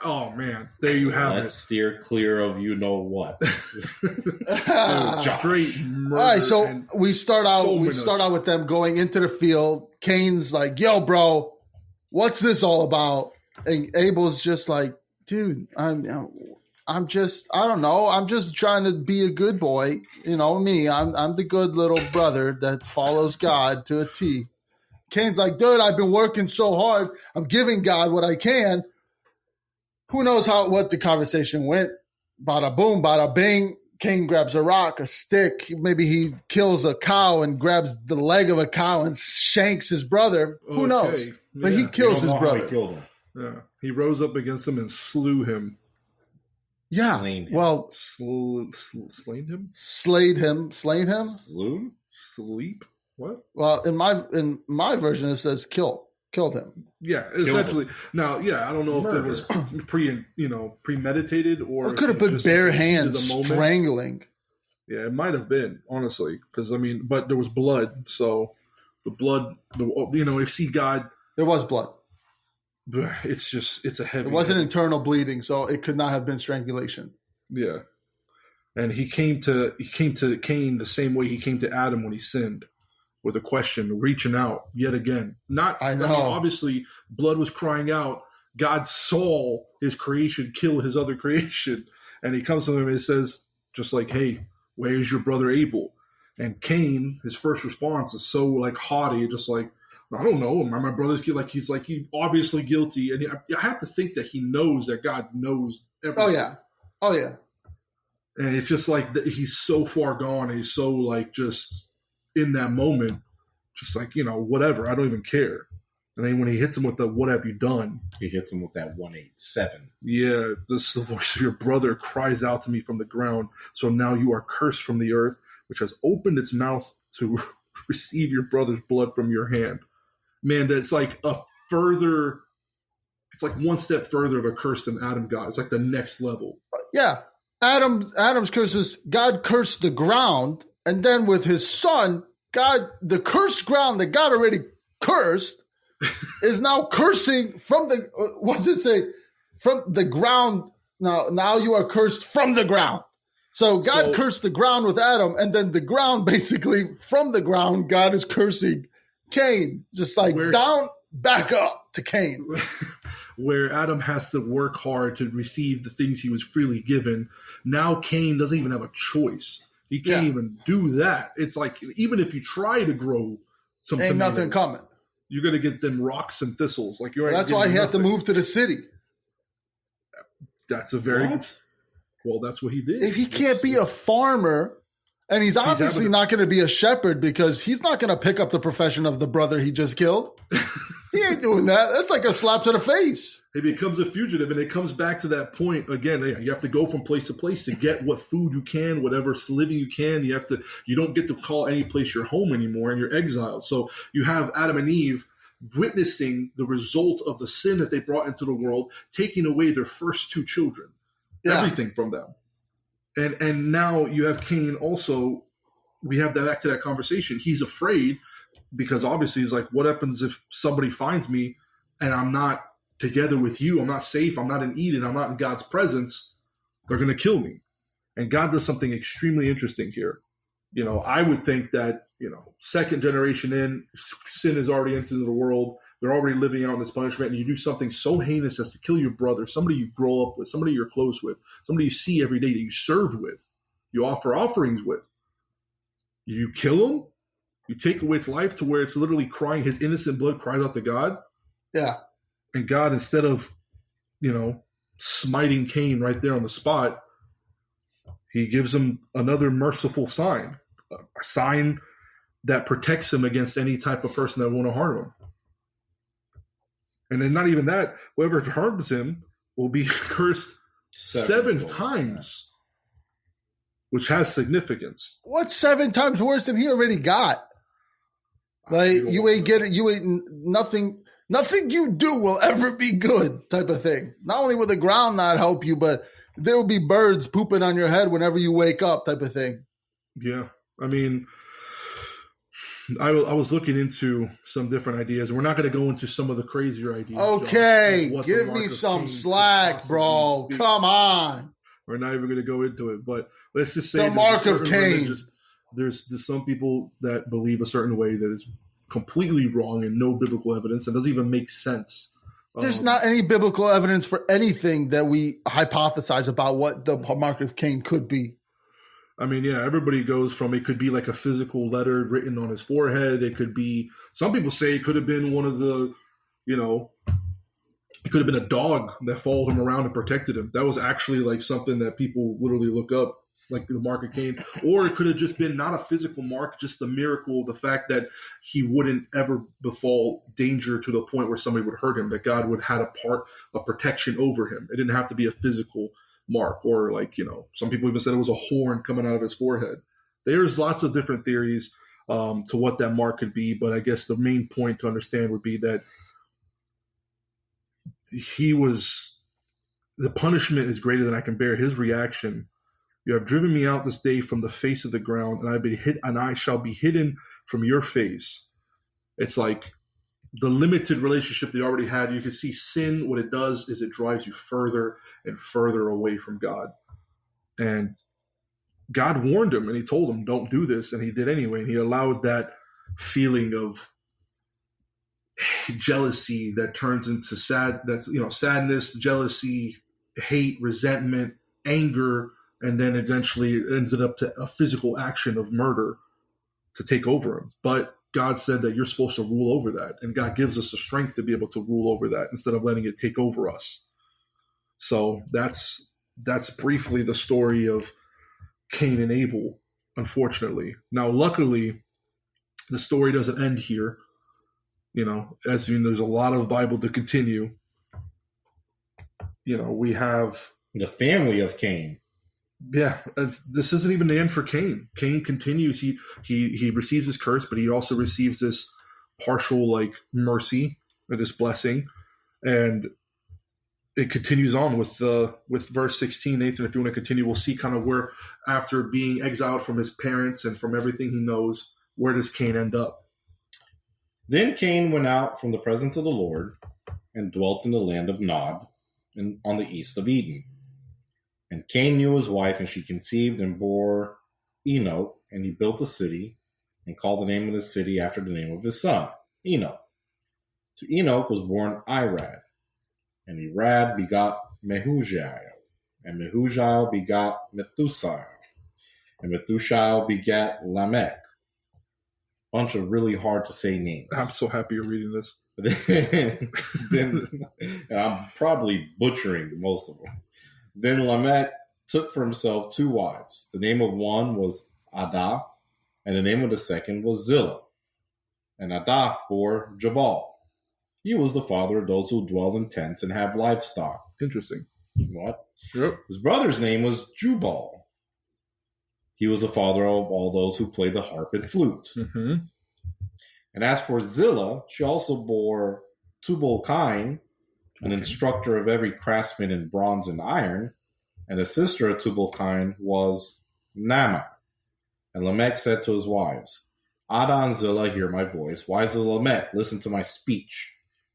A: oh man, there you have
B: Let's steer clear of what.
A: Straight murder.
C: All right, so we start out with them going into the field. Cain's like, "Yo, bro, what's this all about?" And Abel's just like, "Dude, I'm just, I don't know. I'm just trying to be a good boy. Me. I'm the good little brother that follows God to a T." Cain's like, "Dude, I've been working so hard. I'm giving God what I can." Who knows what the conversation went? Bada boom, bada bing. Cain grabs a rock, a stick. Maybe he kills a cow and grabs the leg of a cow and shanks his brother. Who knows? But he kills his brother.
B: He killed him.
A: Yeah, he rose up against him and slew him.
C: Yeah.
B: Slain him.
C: Well,
A: slain him?
C: Slayed him. Slain him?
B: Slew?
A: Sleep? What?
C: Well, in my version it says killed him.
A: Yeah, essentially. Now, yeah, I don't know if it was premeditated or
C: it could have been bare hands strangling.
A: Yeah, it might have been, honestly, because but there was blood, so the blood, you see God.
C: There was blood.
A: It's a heavy.
C: It wasn't internal bleeding, so it could not have been strangulation.
A: Yeah, and he came to Cain the same way he came to Adam when he sinned, with a question, reaching out yet again. I know. Obviously, blood was crying out. God saw his creation kill his other creation, and he comes to him and he says, just like, "Hey, where's your brother Abel?" And Cain, his first response is so like haughty, just like, "I don't know. My brother's guilty." Like he's obviously guilty, and I have to think that he knows that God knows everything.
C: Oh yeah.
A: And it's just like he's so far gone. And he's so like just in that moment, just like whatever. I don't even care. And then when he hits him with the "What have you done?"
B: He hits him with that 187.
A: Yeah, this the voice of your brother cries out to me from the ground. So now you are cursed from the earth, which has opened its mouth to receive your brother's blood from your hand. Man, that's like it's like one step further of a curse than Adam got. It's like the next level.
C: Yeah. Adam's curses, God cursed the ground, and then with his son, the cursed ground that God already cursed is now cursing from the, what's it say? From the ground. Now you are cursed from the ground. So God cursed the ground with Adam, and then the ground basically, from the ground, God is cursing Cain, just like down, back up to Cain.
A: Where Adam has to work hard to receive the things he was freely given. Now Cain doesn't even have a choice. He can't even do that. It's like, even if you try to grow some
C: ain't
A: tomatoes,
C: nothing coming.
A: You're going to get them rocks and thistles. Like
C: that's why he had to move to the city.
A: That's a very... Well, that's what he did.
C: If he can't be a farmer And he's obviously not going to be a shepherd because he's not going to pick up the profession of the brother he just killed. He ain't doing that. That's like a slap to the face.
A: He becomes a fugitive, and it comes back to that point again. You have to go from place to place to get what food you can, whatever living you can. You don't get to call any place your home anymore, and you're exiled. So you have Adam and Eve witnessing the result of the sin that they brought into the world, taking away their first two children, everything from them. And now you have Cain also. We have that back to that conversation. He's afraid because obviously he's like, what happens if somebody finds me and I'm not together with you? I'm not safe. I'm not in Eden. I'm not in God's presence. They're going to kill me. And God does something extremely interesting here. I would think that, second generation in, sin is already entered the world. They're already living out in this punishment, and you do something so heinous as to kill your brother, somebody you grow up with, somebody you're close with, somebody you see every day that you serve with, you offer offerings with. You kill him, you take away its life to where it's literally crying, his innocent blood cries out to God.
C: Yeah.
A: And God, instead of, smiting Cain right there on the spot, he gives him another merciful sign, a sign that protects him against any type of person that want to harm him. And then not even that, whoever harms him will be cursed seven times, which has significance.
C: What's 7 times worse than he already got? Like, you ain't get it. You ain't nothing you do will ever be good type of thing. Not only will the ground not help you, but there will be birds pooping on your head whenever you wake up type of thing.
A: Yeah. I mean, I was looking into some different ideas. We're not going to go into some of the crazier ideas.
C: Okay, give me some slack, bro. Come on.
A: We're not even going to go into it, but let's just say
C: the mark of Cain.
A: There's some people that believe a certain way that is completely wrong and no biblical evidence and doesn't even make sense.
C: There's not any biblical evidence for anything that we hypothesize about what the mark of Cain could be.
A: I mean, yeah, everybody goes from it could be like a physical letter written on his forehead. It could be, some people say it could have been one of the, it could have been a dog that followed him around and protected him. That was actually like something that people literally look up, like the mark of Cain. Or it could have just been not a physical mark, just the miracle, the fact that he wouldn't ever befall danger to the point where somebody would hurt him, that God would have a protection over him. It didn't have to be a physical mark, or some people even said it was a horn coming out of his forehead. There's lots of different theories to what that mark could be, but I guess the main point to understand would be that the punishment is greater than I can bear. His reaction: you have driven me out this day from the face of the ground, and I shall be hidden from your face. It's like the limited relationship they already had. You can see sin, what it does is it drives you further and further away from God. And God warned him, and he told him, don't do this. And he did anyway. And he allowed that feeling of jealousy that turns into sadness, jealousy, hate, resentment, anger, and then eventually it ended up to a physical action of murder to take over him. But God said that you're supposed to rule over that. And God gives us the strength to be able to rule over that instead of letting it take over us. So that's briefly the story of Cain and Abel, unfortunately. Now, luckily, the story doesn't end here. There's a lot of Bible to continue. We have
B: the family of Cain.
A: Yeah, this isn't even the end for Cain. Cain continues. He receives his curse, but he also receives this partial mercy or this blessing, and it continues on with verse 16. Nathan, if you want to continue, we'll see kind of where, after being exiled from his parents and from everything he knows, where does Cain end up?
B: Then Cain went out from the presence of the Lord and dwelt in the land of Nod, on the east of Eden. And Cain knew his wife, and she conceived and bore Enoch, and he built a city and called the name of the city after the name of his son, Enoch. To Enoch was born Irad, and Irad begot Mehujael, and Mehujael begot Methusael, and Methusael begat Lamech. Bunch of really hard to say names.
A: I'm so happy you're reading this.
B: then I'm probably butchering most of them. Then Lamech took for himself 2 wives. The name of one was Adah, and the name of the second was Zillah. And Adah bore Jabal. He was the father of those who dwell in tents and have livestock.
A: Interesting.
B: What?
A: Yep.
B: His brother's name was Jubal. He was the father of all those who play the harp and flute.
A: Mm-hmm.
B: And as for Zillah, she also bore Tubal Cain, an instructor of every craftsman in bronze and iron, and the sister of Tubal Cain was Naamah. And Lamech said to his wives, Adah and Zillah, hear my voice. Wives of Lamech, listen to my speech.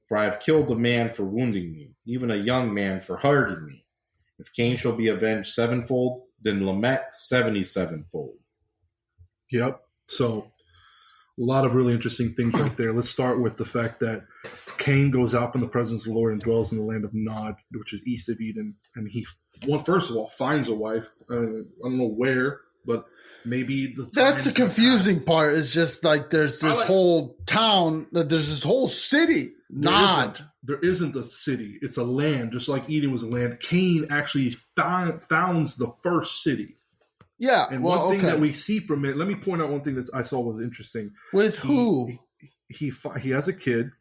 B: For I have killed a man for wounding me, even a young man for hurting me. If Cain shall be avenged sevenfold, then Lamech 77-fold.
A: Yep. So a lot of really interesting things right there. Let's start with the fact that Cain goes out from the presence of the Lord and dwells in the land of Nod, which is east of Eden. And he, first of all, finds a wife. I don't know where, but maybe
C: that's the confusing part. Is just like there's this whole town, there's this whole city. Nod.
A: There isn't a city. It's a land, just like Eden was a land. Cain actually founds the first city.
C: Yeah.
A: And one thing that we see from it, let me point out one thing that I saw was interesting.
C: With who?
A: He has a kid.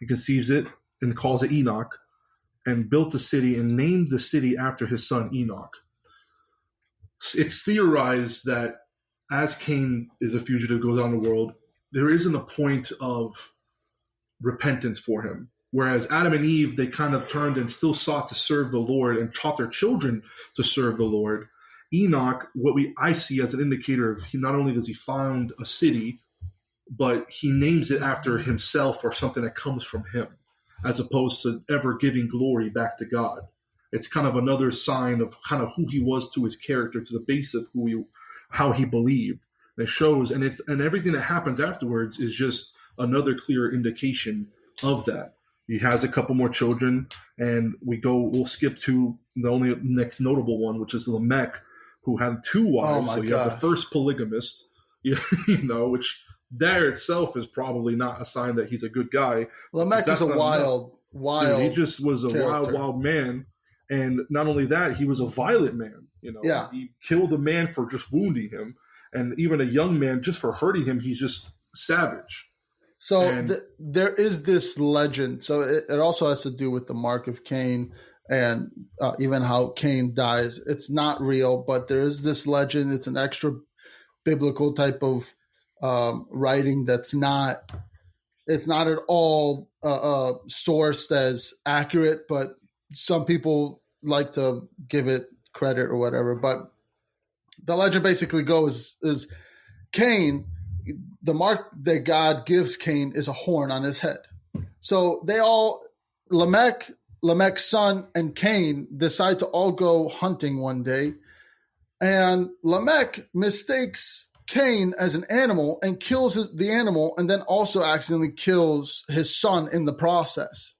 A: He conceives it and calls it Enoch, and built a city and named the city after his son Enoch. It's theorized that as Cain is a fugitive, goes out in the world, there isn't a point of repentance for him. Whereas Adam and Eve, they kind of turned and still sought to serve the Lord and taught their children to serve the Lord. Enoch, I see as an indicator of not only does he found a city, but he names it after himself or something that comes from him, as opposed to ever giving glory back to God. It's kind of another sign of kind of who he was to his character, to the base of how he believed. And it shows, and everything that happens afterwards is just another clear indication of that. He has a couple more children, and we'll skip to the only next notable one, which is Lamech, who had two wives. So you have the first polygamist, which there itself is probably not a sign that he's a good guy.
C: Lamech is a wild.
A: Dude, he just was a wild man. And not only that, he was a violent man. He killed a man for just wounding him, and even a young man just for hurting him. He's just savage.
C: So there is this legend. So it also has to do with the mark of Cain and even how Cain dies. It's not real, but there is this legend. It's an extra biblical type of writing that's not. It's not at all sourced as accurate, but some people like to give it credit or whatever. But the legend basically goes is Cain. The mark that God gives Cain is a horn on his head. So Lamech's son, and Cain decide to all go hunting one day. And Lamech mistakes Cain as an animal and kills the animal, and then also accidentally kills his son in the process.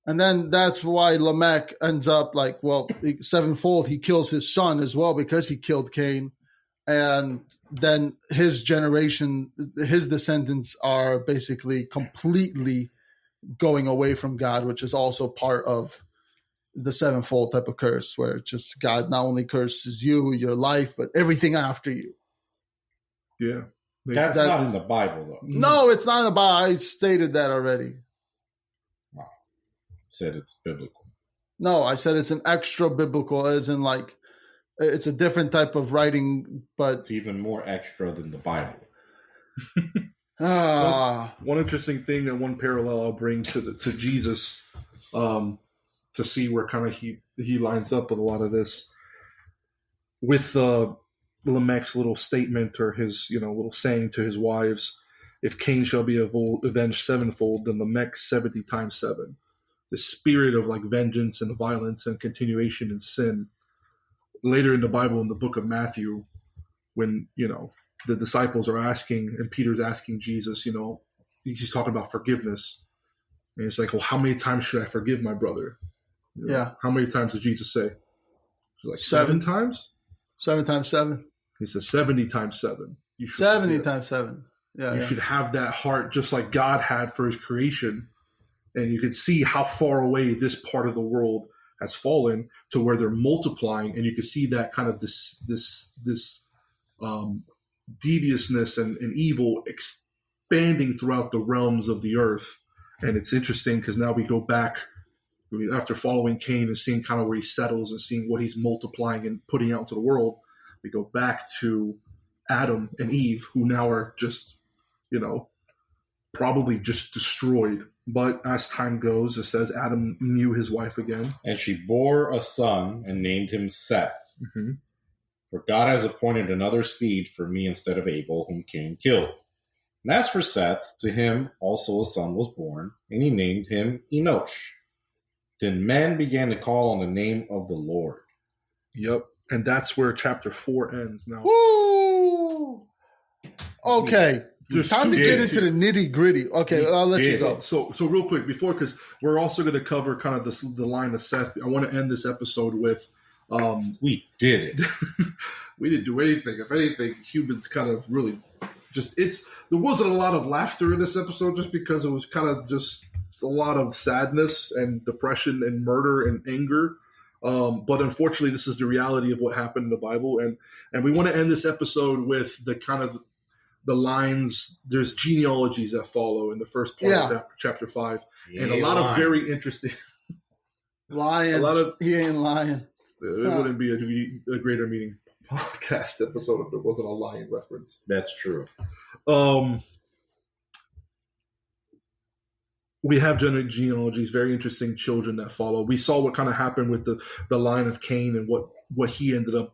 C: And then that's why Lamech ends up sevenfold. He kills his son as well because he killed Cain. And then his generation, his descendants are basically completely going away from God, which is also part of the sevenfold type of curse, where just God not only curses you, your life, but everything after you.
A: Yeah.
B: That's not in the Bible, though.
C: No, it's not in the Bible. I stated that already.
B: Wow. Said it's biblical.
C: No, I said it's an extra biblical, as in it's a different type of writing, but
B: it's even more extra than the Bible.
A: One interesting thing and one parallel I'll bring to Jesus, to see where kind of he lines up with a lot of this, with Lamech's little statement or his little saying to his wives, if Cain shall be avenged sevenfold, then Lamech 70 times 7. The spirit of vengeance and violence and continuation in sin. Later in the Bible, in the book of Matthew, when, the disciples are asking, and Peter's asking Jesus, he's talking about forgiveness. And it's like, well, how many times should I forgive my brother?
C: Yeah.
A: How many times did Jesus say? Seven times?
C: 7 times 7.
A: He says 70 times 7.
C: 70 times 7. Yeah.
A: You should have that heart just like God had for his creation. And you can see how far away this part of the world has fallen to where they're multiplying, and you can see that kind of this deviousness and evil expanding throughout the realms of the earth. And it's interesting because now we go back after following Cain and seeing kind of where he settles and seeing what he's multiplying and putting out into the world. We go back to Adam and Eve, who now are just, probably just destroyed. But as time goes, it says Adam knew his wife again.
B: And she bore a son and named him Seth.
A: Mm-hmm.
B: For God has appointed another seed for me instead of Abel, whom Cain killed. And as for Seth, to him also a son was born, and he named him Enosh. Then men began to call on the name of the Lord.
A: Yep. And that's where chapter 4 ends now.
C: Woo! Okay.
A: There's
C: Time to
A: two
C: get
A: days
C: into the nitty gritty. Okay, I'll let you go.
A: So real quick, because we're also going to cover kind of the line of Seth, I want to end this episode with...
B: we did it.
A: We didn't do anything. If anything, humans kind of really there wasn't a lot of laughter in this episode just because it was kind of just a lot of sadness and depression and murder and anger. But unfortunately, this is the reality of what happened in the Bible. And we want to end this episode with the kind of the lines. There's genealogies that follow in the first part of chapter 5. And a lot of very interesting...
C: Lions. He ain't lying.
A: It wouldn't be a Greater Meaning podcast episode if there wasn't a lion reference.
B: That's true.
A: We have genealogies, very interesting children that follow. We saw what kind of happened with the line of Cain and what he ended up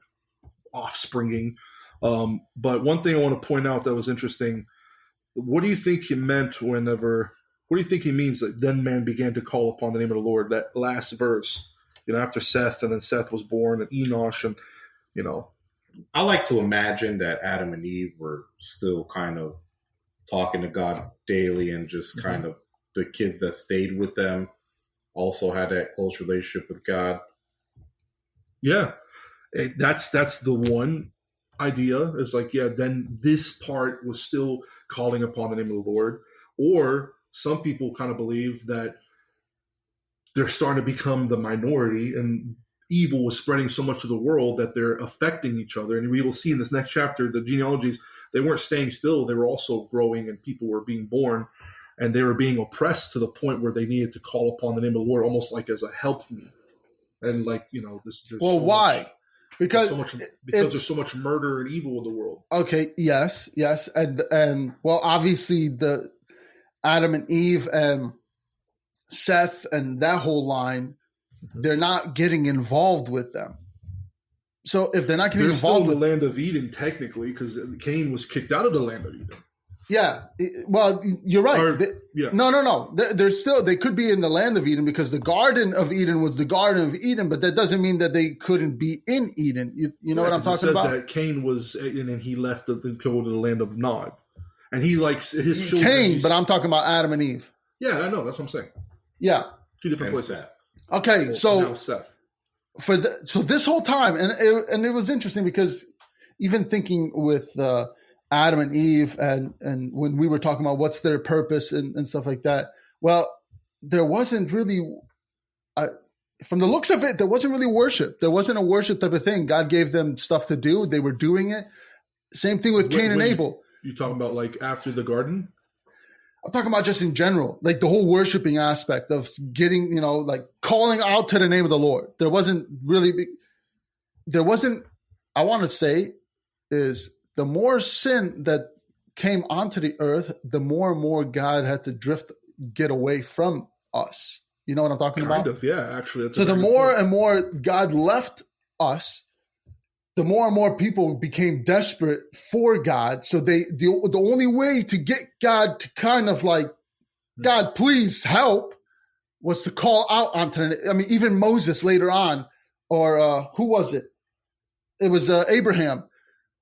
A: offspringing. But one thing I want to point out that was interesting, what do you think he meant what do you think he means that then man began to call upon the name of the Lord? That last verse, after Seth, and then Seth was born, and Enosh, and,
B: I like to imagine that Adam and Eve were still kind of talking to God daily, and just kind of the kids that stayed with them also had that close relationship with God.
A: Yeah, that's the one idea. Is like, then this part was still calling upon the name of the Lord. Or some people kind of believe that they're starting to become the minority, and evil was spreading so much to the world that they're affecting each other. And we will see in this next chapter, the genealogies, they weren't staying still. They were also growing, and people were being born, and they were being oppressed to the point where they needed to call upon the name of the Lord almost like as a help me. And
C: why? Because
A: there's so much murder and evil in the world.
C: Okay, yes. And well, obviously the Adam and Eve and Seth and that whole line, they're not getting involved with them. So if they're not getting involved
A: with the land of Eden, technically, because Cain was kicked out of the land of Eden.
C: Yeah, well, you're right. No. They could be in the land of Eden because the Garden of Eden was the Garden of Eden, but that doesn't mean that they couldn't be in Eden. You know what I'm talking about? That
A: Cain was, and he left to go to the land of Nod, and he likes his children.
C: Cain, but I'm talking about Adam and Eve.
A: Yeah, I know. That's what I'm saying.
C: Yeah,
A: two different places.
B: Seth.
C: Okay, so
A: Seth.
C: So this whole time, and it was interesting because even thinking with Adam and Eve, and when we were talking about what's their purpose and stuff like that, well, there wasn't really, from the looks of it, there wasn't really worship. There wasn't a worship type of thing. God gave them stuff to do. They were doing it. Same thing with Cain and Abel.
A: You talking about like after the garden?
C: I'm talking about just in general, like the whole worshiping aspect of getting, like calling out to the name of the Lord. I want to say is the more sin that came onto the earth, the more and more God had to get away from us. You know what I'm talking about?
A: Kind of, yeah, actually.
C: So the more and more God left us, the more and more people became desperate for God. So the only way to get God to kind of like, God, please help, was to call out onto, even Moses later on, or who was it? It was Abraham.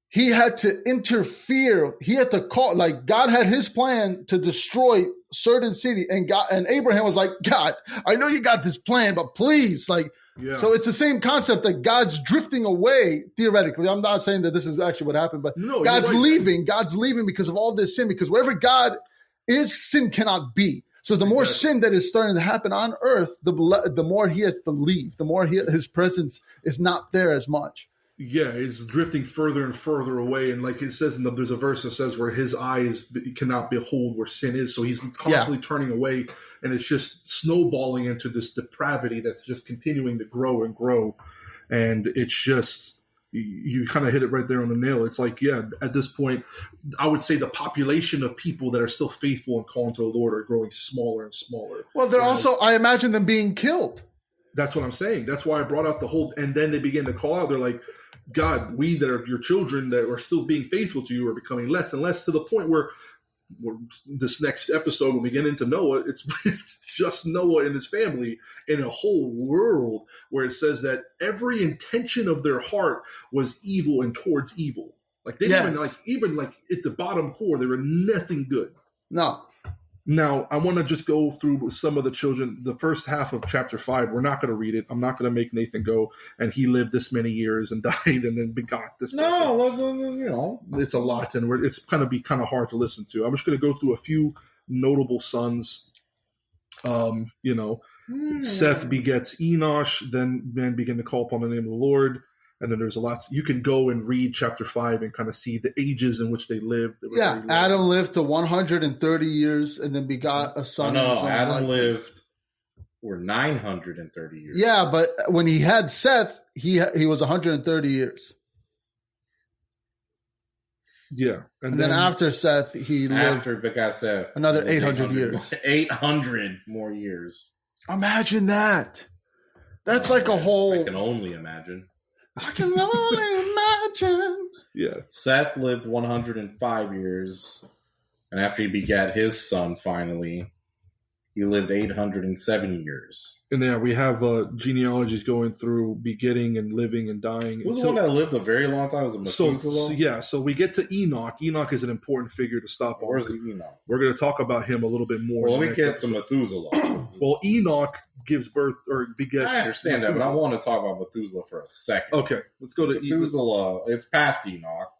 C: He had to interfere. He had to call, like God had his plan to destroy certain city, and Abraham was like, God, I know you got this plan, but please, like. Yeah. So it's the same concept that God's drifting away, theoretically. I'm not saying that this is actually what happened, but no, God's leaving. God's leaving because of all this sin, because wherever God is, sin cannot be. So the more sin that is starting to happen on earth, the more he has to leave, the more his presence is not there as much.
A: Yeah, it's drifting further and further away, and like it says, there's a verse that says where his eyes cannot behold where sin is, so he's constantly turning away, and it's just snowballing into this depravity that's just continuing to grow and grow, and it's just you kind of hit it right there on the nail. It's like, yeah, at this point, I would say the population of people that are still faithful and calling to the Lord are growing smaller and smaller.
C: Well, they're also, I imagine them being killed.
A: That's what I'm saying. That's why I brought out the whole, and then they begin to call out. They're like, God, we that are your children that are still being faithful to you are becoming less and less, to the point where this next episode, when we get into Noah, it's just Noah and his family in a whole world where it says that every intention of their heart was evil and towards evil. Like they even at the bottom core, they were nothing good.
C: No.
A: Now, I want to just go through some of the children. The first half of chapter 5, we're not going to read it. I'm not going to make Nathan go, and he lived this many years and died and then begot this person.
B: No,
A: it's a lot, and it's going to be kind of hard to listen to. I'm just going to go through a few notable sons. Seth begets Enosh, then men begin to call upon the name of the Lord. And then there's a lot. You can go and read chapter 5 and kind of see the ages in which they lived.
C: Yeah, Adam lived to 130 years and then begot a son.
B: No, Adam lived for 930 years.
C: Yeah, but when he had Seth, he was 130 years.
A: Yeah.
C: And then after Seth, he lived
B: begot Seth,
C: another 800 years.
B: 800 more years.
C: Imagine that. That's like a whole...
B: I can only imagine.
C: I can only imagine.
A: Yeah.
B: Seth lived 105 years, and after he begat his son, finally, he lived 807 years.
A: And yeah, we have genealogies going through begetting and living and dying.
B: Who's the one that lived a very long time? Was it Methuselah?
A: So we get to Enoch. Enoch is an important figure to stop on.
B: Where's Enoch?
A: We're going to talk about him a little bit more.
B: Well, let me get to Methuselah.
A: Well, Enoch gives birth or begets.
B: I understand that, but I want to talk about Methuselah for a second.
A: Okay, let's go to
B: Methuselah. It's past Enoch.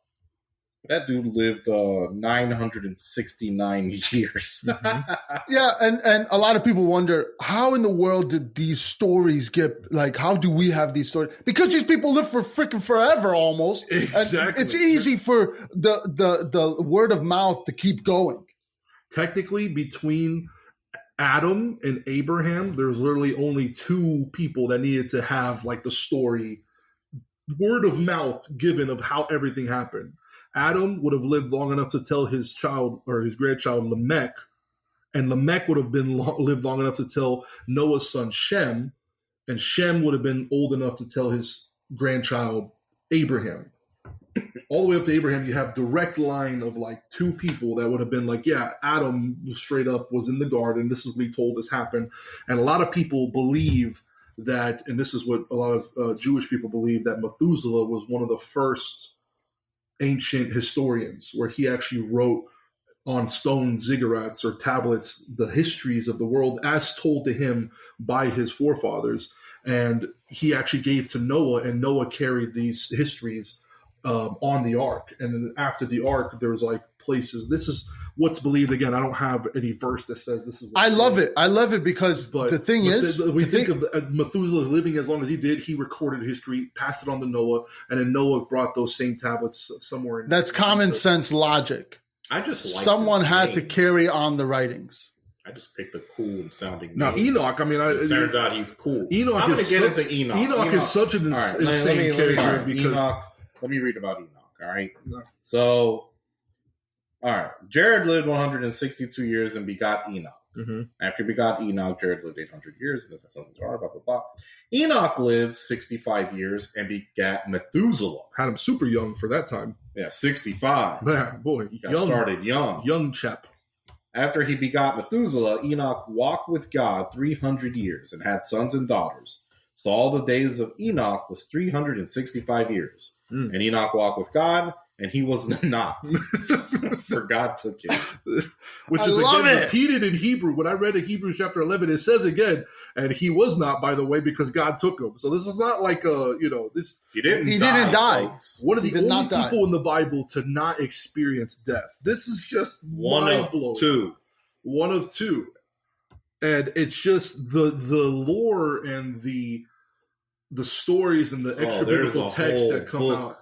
B: That dude lived 969 years.
C: Mm-hmm. Yeah, and a lot of people wonder, how in the world did these stories get, like, how do we have these stories? Because these people live for freaking forever almost.
A: Exactly.
C: And it's easy for the word of mouth to keep going.
A: Technically, between Adam and Abraham, there's literally only two people that needed to have, like, the story, word of mouth given of how everything happened. Adam would have lived long enough to tell his child or his grandchild Lamech, and Lamech would have lived long enough to tell Noah's son Shem, and Shem would have been old enough to tell his grandchild Abraham. All the way up to Abraham, you have direct line of like two people that would have been like, yeah, Adam straight up was in the garden. This is what we told this happened. And a lot of people believe that, and this is what a lot of Jewish people believe, that Methuselah was one of the first ancient historians, where he actually wrote on stone ziggurats or tablets the histories of the world as told to him by his forefathers, and he actually gave to Noah, and Noah carried these histories on the ark. And then after the ark, there was like places. This is what's believed. Again, I don't have any verse that says this is.
C: I love it because the thing is,
A: we think of Methuselah living as long as he did. He recorded history, passed it on to Noah, and then Noah brought those same tablets somewhere.
C: That's common sense logic.
B: I just like
C: someone had to carry on the writings.
B: I just picked a cool sounding name.
A: Now Enoch, I mean, it
B: turns out he's cool.
A: Enoch
B: I'm going to get into Enoch.
A: Enoch is such an insane character because
B: let me read about Enoch. All right, so. All right. Jared lived 162 years and begot Enoch.
A: Mm-hmm.
B: After he begot Enoch, Jared lived 800 years. And that's something blah, blah, blah. Enoch lived 65 years and begat Methuselah.
A: Had him super young for that time.
B: Yeah, 65.
A: Man, boy,
B: he got started young.
A: Young chap.
B: After he begot Methuselah, Enoch walked with God 300 years and had sons and daughters. So all the days of Enoch was 365 years. And Enoch walked with God, and he was not. For God took him.
A: Which is again repeated in Hebrew. When I read in Hebrews chapter 11, it says again, and he was not, by the way, because God took him. So this is not like this.
B: He didn't
C: die.
B: Folks.
A: One of the only people in the Bible to not experience death. This is just mind-blowing. One of two. And it's just the lore and the the stories and the extra biblical texts that come out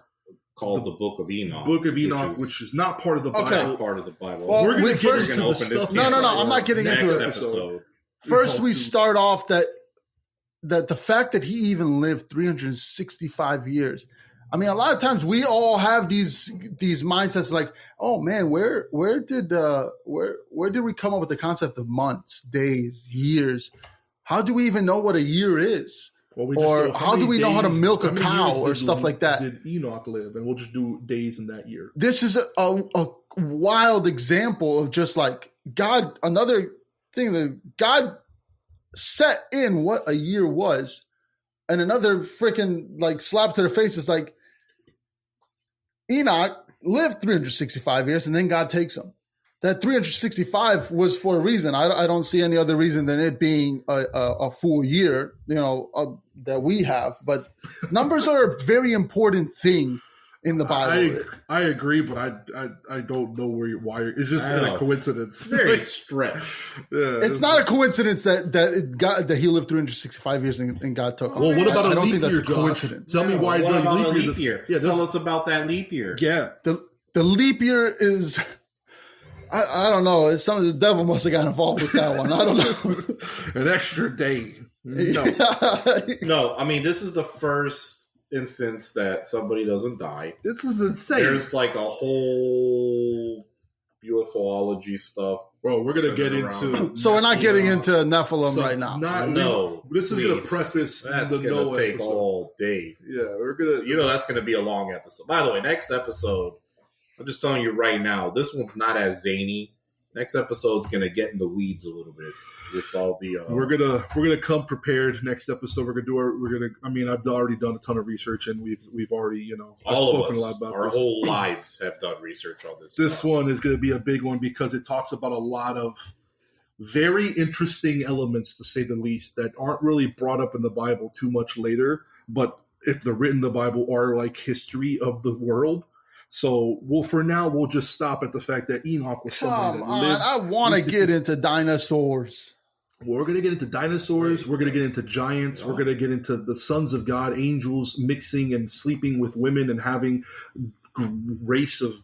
B: called the Book of Enoch.
A: Book of Enoch, which is not part of the Bible.
B: Not part of the Bible.
C: Well,
A: we're going to
C: first
B: open this.
C: No, I'm not getting into it.
B: Episode.
C: First, we start off that the fact that he even lived 365 years. I mean, a lot of times we all have these mindsets like, oh man, where did we come up with the concept of months, days, years? How do we even know what a year is?
A: Well,
C: or how do we know how to milk a cow or stuff like that?
A: Did Enoch live? And we'll just do days in that year.
C: This is a wild example of just like God. Another thing that God set in what a year was, and another freaking like slap to the face is like Enoch lived 365 years, and then God takes him. That 365 was for a reason. I don't see any other reason than it being a full year, that we have. But numbers are a very important thing in the Bible.
A: I agree, but I don't know why. It's just a coincidence.
B: It's very stretch.
A: Yeah,
C: it's not a coincidence that he lived 365 years and God took him.
A: Well, what about
C: I
A: a
C: don't
A: leap
C: think that's
A: year,
C: a coincidence.
A: Tell me why.
B: What about a leap year?
A: Yeah,
B: tell us about that leap year.
A: Yeah,
C: the leap year is. I don't know. It's something the devil must have got involved with that one. I don't know.
A: An extra day. No.
B: No, I mean, this is the first instance that somebody doesn't die.
A: This is insane.
B: There's like a whole UFOlogy stuff.
A: Bro, we're going to get into...
C: So we're not getting into Nephilim right now.
A: This is going to preface
B: that's
A: the
B: going
A: Noah
B: to take
A: episode.
B: all day.
A: Yeah, we're going to...
B: that's going to be a long episode. By the way, next episode... I'm just telling you right now, this one's not as zany. Next episode's gonna get in the weeds a little bit with all the.
A: We're gonna come prepared. Next episode, I've already done a ton of research, and we've already
B: spoken
A: a lot about
B: our
A: this.
B: whole lives have done research on this.
A: This one is going to be a big one because it talks about a lot of very interesting elements, to say the least, that aren't really brought up in the Bible too much later. But if they're written in the Bible, are like history of the world. So, for now, we'll just stop at the fact that Enoch was somebody that lived.
C: I want to get into dinosaurs.
A: Well, we're going to get into dinosaurs. We're going to get into giants. We're going to get into the sons of God, angels mixing and sleeping with women and having race of,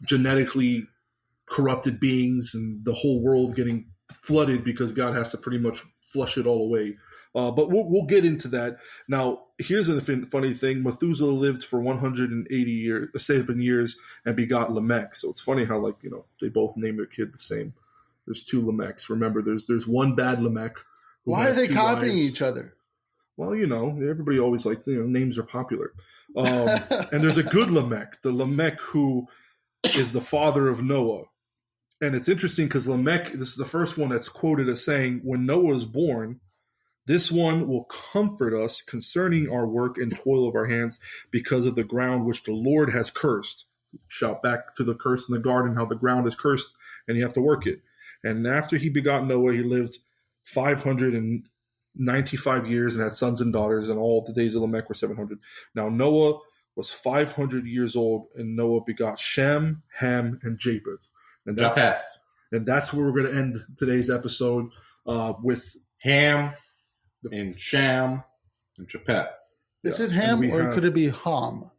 A: genetically corrupted beings, and the whole world getting flooded because God has to pretty much flush it all away. But we'll get into that. Now, here's a funny thing. Methuselah lived for 7 years and begot Lamech. So it's funny how, they both name their kid the same. There's two Lamechs. Remember, there's one bad Lamech.
C: Why are they copying each other?
A: Well, everybody always names are popular. And there's a good Lamech, the Lamech who is the father of Noah. And it's interesting because Lamech, this is the first one that's quoted as saying, when Noah was born, this one will comfort us concerning our work and toil of our hands because of the ground which the Lord has cursed. Shout back to the curse in the garden, how the ground is cursed and you have to work it. And after he begot Noah, he lived 595 years and had sons and daughters, and all the days of Lamech were 700. Now Noah was 500 years old, and Noah begot Shem, Ham, and Japheth. And that's where we're going to end today's episode with
B: Ham and Shem and Japheth.
C: Is it Ham or could it be Ham?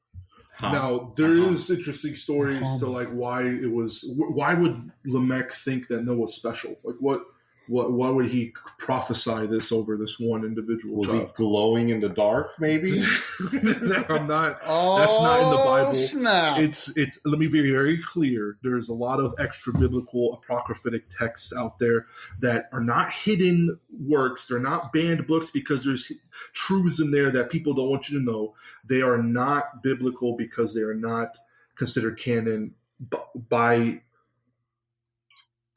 A: Now there is interesting stories to why would Lamech think that Noah's special? Like why would he prophesy this over this one individual?
B: Was he glowing in the dark? Maybe.
A: I'm not. That's not in the Bible.
C: Snap.
A: It's. Let me be very clear. There's a lot of extra biblical apocryphatic texts out there that are not hidden works. They're not banned books because there's truths in there that people don't want you to know. They are not biblical because they are not considered canon by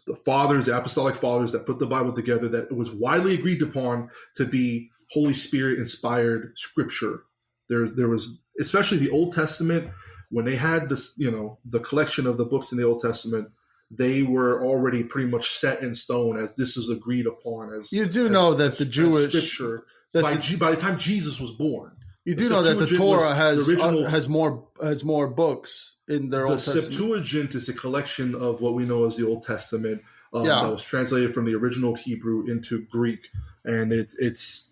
A: the apostolic fathers that put the Bible together, that it was widely agreed upon to be Holy Spirit inspired scripture. There was, especially the Old Testament, when they had this, the collection of the books in the Old Testament, they were already pretty much set in stone as this is agreed upon as
C: you do know that the Jewish
A: scripture by the time Jesus was born.
C: You do know that the Torah has more books in their Old Testament.
A: The Septuagint is a collection of what we know as the Old Testament that was translated from the original Hebrew into Greek, and it's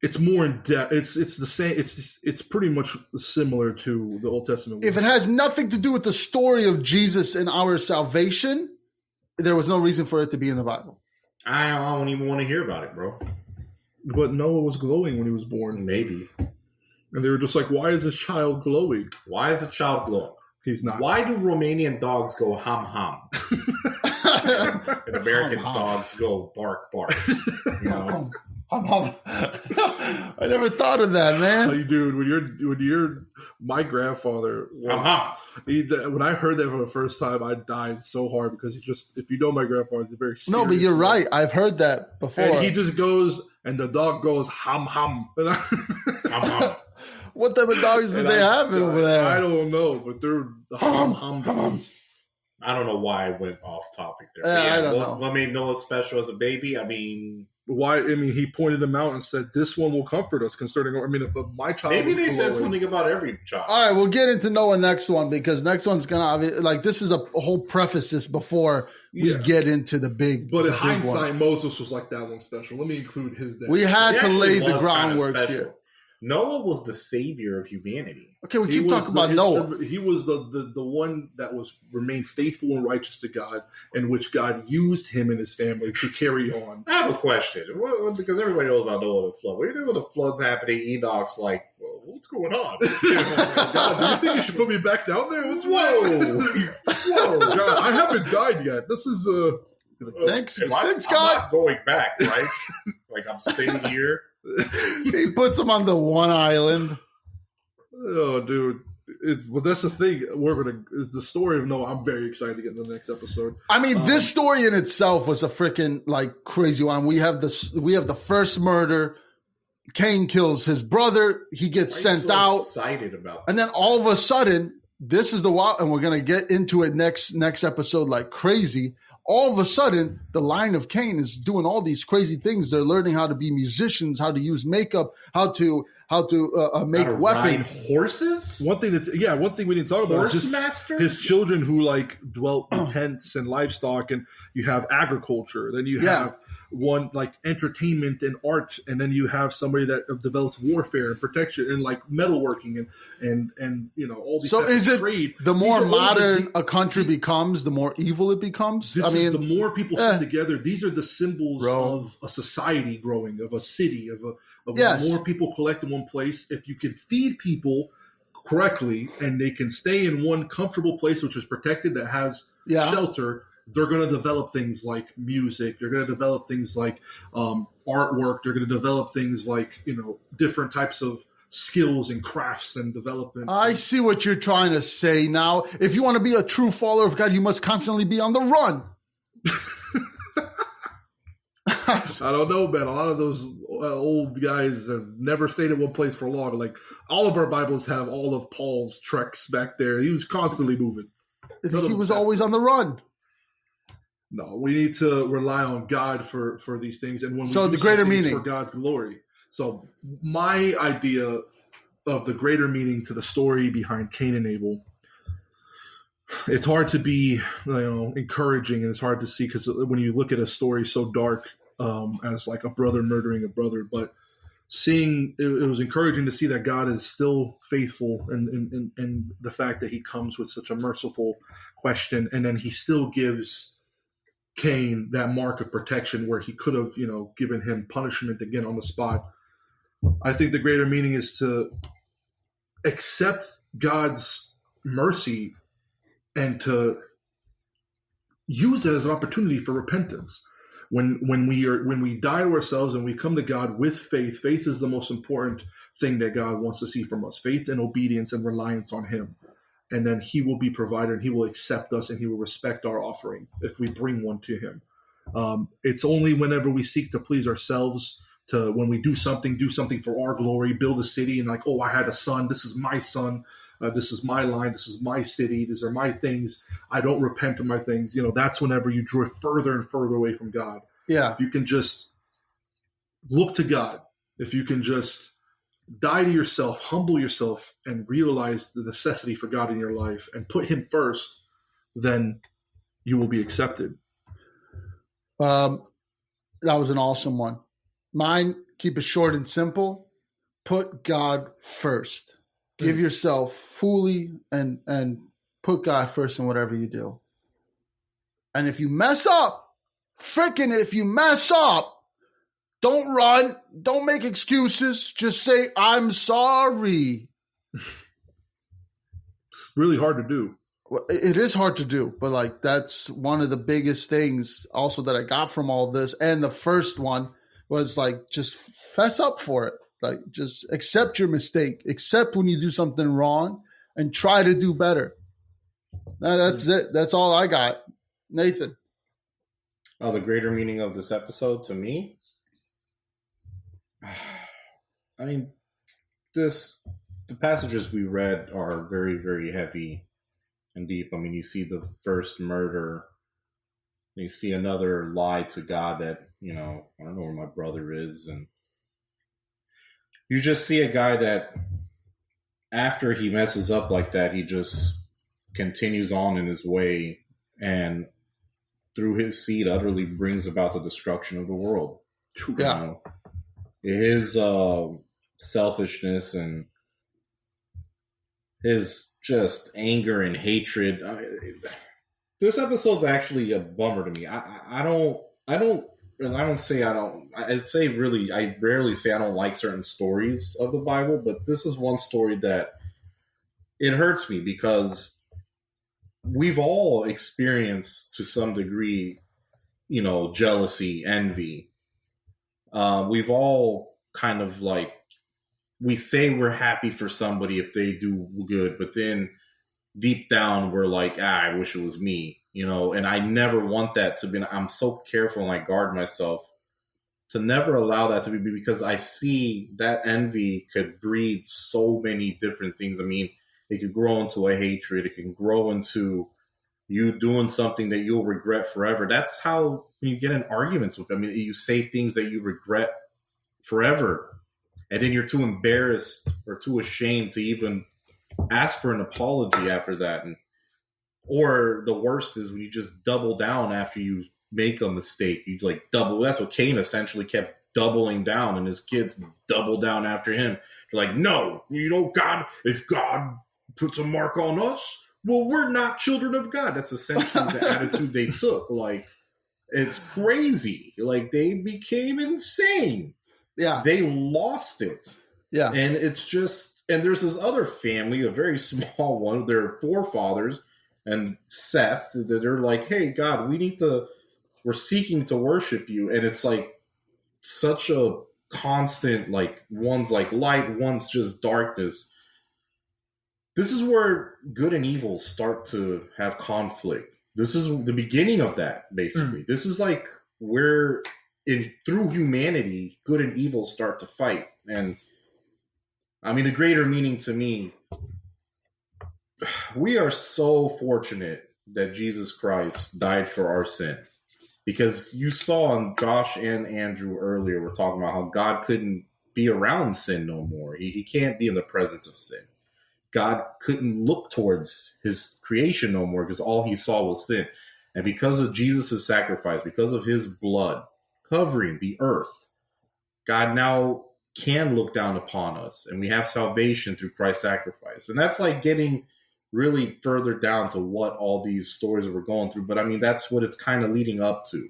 A: It's more in depth. It's the same. It's pretty much similar to the Old Testament.
C: If it has nothing to do with the story of Jesus and our salvation, there was no reason for it to be in the Bible.
B: I don't even want to hear about it, bro.
A: But Noah was glowing when he was born.
B: Maybe.
A: And they were just like, why is this child glowing?
B: Why is the child glowing?
A: He's not.
B: Why do Romanian dogs go hum hum? And American dogs go bark bark. You know?
C: I never thought of that, man.
A: Like, dude, when you're my grandfather,
B: Hum hum.
A: when I heard that for the first time, I died so hard because if you know my grandfather, he's very serious.
C: No, but you're right. I've heard that before.
A: And he just goes, and the dog goes hum hum.
B: Hum hum.
C: What type of dogs do they have over there?
A: I don't know, but they're the hum hum.
B: I don't know why I went off topic there.
C: I don't know.
B: What made Noah special as a baby? I mean,
A: why? I mean, he pointed them out and said, "This one will comfort us." Concerning, I mean, if my child,
B: maybe
A: was
B: they said
A: glowing,
B: something about every child.
C: All right, we'll get into Noah next one because next one's gonna like this is a whole preface before we get into the big.
A: But in
C: big
A: hindsight,
C: one.
A: Moses was like that one special. Let me include his dad.
C: We had
B: He
C: to
B: actually
C: lay the
B: was
C: groundwork
B: kinda special.
C: here.
B: Noah was the savior of humanity.
C: Okay, we
A: He
C: keep
A: was
C: talking about Noah.
A: He was the one that remained faithful and righteous to God, and which God used him and his family to carry on.
B: I have a question because everybody knows about Noah and the flood. What do you think when the flood's happening? Enoch's like, well, what's going on?
A: God, do you think you should put me back down there? Whoa, God, I haven't died yet. This is
C: Thanks,
B: I'm
C: God.
B: not going back, right? Like I'm staying here.
C: He puts him on the one island.
A: Oh, dude. Well, that's the thing. It's the story of Noah. I'm very excited to get in the next episode.
C: I mean, this story in itself was a freaking like crazy one. We have the first murder. Cain kills his brother. He gets sent out.
B: Excited about
C: and then all of a sudden, this is the wild, and we're gonna get into it next episode like crazy. All of a sudden, the line of Cain is doing all these crazy things. They're learning how to be musicians, how to use makeup, how to make weapons,
B: ride horses.
A: One thing we need to talk about is just his children who like dwelt in tents and livestock, and you have agriculture. Then you have one like entertainment and art, and then you have somebody that develops warfare and protection and like metalworking and you know all these.
C: So is it
A: trade.
C: The more modern a country becomes, the more evil it becomes?
A: The more people sit together. These are the symbols of a society growing, of a city, of more people collect in one place. If you can feed people correctly and they can stay in one comfortable place which is protected, that has shelter, they're going to develop things like music. They're going to develop things like artwork. They're going to develop things like, you know, different types of skills and crafts and development.
C: I see what you're trying to say now. If you want to be a true follower of God, you must constantly be on the run.
A: I don't know, man. A lot of those old guys have never stayed in one place for long. Like all of our Bibles have all of Paul's treks back there. He was constantly moving.
C: He was always on the run.
A: No, we need to rely on God for these things, and when we
C: do the greater meaning
A: for God's glory. So my idea of the greater meaning to the story behind Cain and Abel, it's hard to be, encouraging, and it's hard to see because when you look at a story so dark as like a brother murdering a brother, but seeing it was encouraging to see that God is still faithful, and the fact that He comes with such a merciful question, and then He still gives Cain that mark of protection where He could have, given him punishment again on the spot. I think the greater meaning is to accept God's mercy and to use it as an opportunity for repentance. When we die to ourselves and we come to God with faith, faith is the most important thing that God wants to see from us. Faith and obedience and reliance on Him. And then He will be provider, and He will accept us, and He will respect our offering if we bring one to Him. It's only whenever we seek to please ourselves, when we do something for our glory, build a city, and like, oh, I had a son, this is my son, this is my line, this is my city, these are my things, I don't repent of my things. That's whenever you drift further and further away from God.
C: Yeah.
A: If you can just look to God, if you can just die to yourself, humble yourself, and realize the necessity for God in your life and put Him first, then you will be accepted.
C: That was an awesome one. Mine keep it short and simple. Put God first. Give yourself fully and put God first in whatever you do. And if you mess up, if you mess up, don't run. Don't make excuses. Just say, I'm sorry.
A: It's really hard to do.
C: It is hard to do, but like that's one of the biggest things also that I got from all this. And the first one was like, just fess up for it. Like, just accept your mistake. Accept when you do something wrong and try to do better. Now, that's it. That's all I got. Nathan.
B: Oh, the greater meaning of this episode to me? I mean, the passages we read are very, very heavy and deep. I mean, you see the first murder. You see another lie to God that, I don't know where my brother is. And you just see a guy that after he messes up like that, he just continues on in his way and through his seed utterly brings about the destruction of the world.
C: Yeah.
B: His selfishness and his just anger and hatred. This episode's actually a bummer to me. I rarely say I don't like certain stories of the Bible, but this is one story that it hurts me because we've all experienced to some degree, jealousy, envy. We've all kind of like, we say we're happy for somebody if they do good, but then deep down we're like, I wish it was me, and I never want that to be. I'm so careful and I guard myself to never allow that to be, because I see that envy could breed so many different things. I mean, it could grow into a hatred. It can grow into you doing something that you'll regret forever. That's how, when you get in arguments with them, you say things that you regret forever. And then you're too embarrassed or too ashamed to even ask for an apology after that. Or the worst is when you just double down after you make a mistake. You like double. That's what Cain essentially kept doubling down, and his kids double down after him. They're like, no, God, if God puts a mark on us, well, we're not children of God. That's essentially the attitude they took. Like, it's crazy. Like, they became insane.
C: Yeah.
B: They lost it.
C: Yeah.
B: And it's just, and there's this other family, a very small one, their forefathers and Seth, that they're like, hey, God, we're seeking to worship you. And it's like such a constant, like, one's like light, one's just darkness. This is where good and evil start to have conflict. This is the beginning of that, basically. This is like where through humanity, good and evil start to fight. And I mean, the greater meaning to me, we are so fortunate that Jesus Christ died for our sin. Because you saw, and Josh and Andrew earlier were talking about how God couldn't be around sin no more. He can't be in the presence of sin. God couldn't look towards his creation no more because all he saw was sin. And because of Jesus' sacrifice, because of his blood covering the earth, God now can look down upon us, and we have salvation through Christ's sacrifice. And that's like getting really further down to what all these stories that we're going through. But I mean, that's what it's kind of leading up to.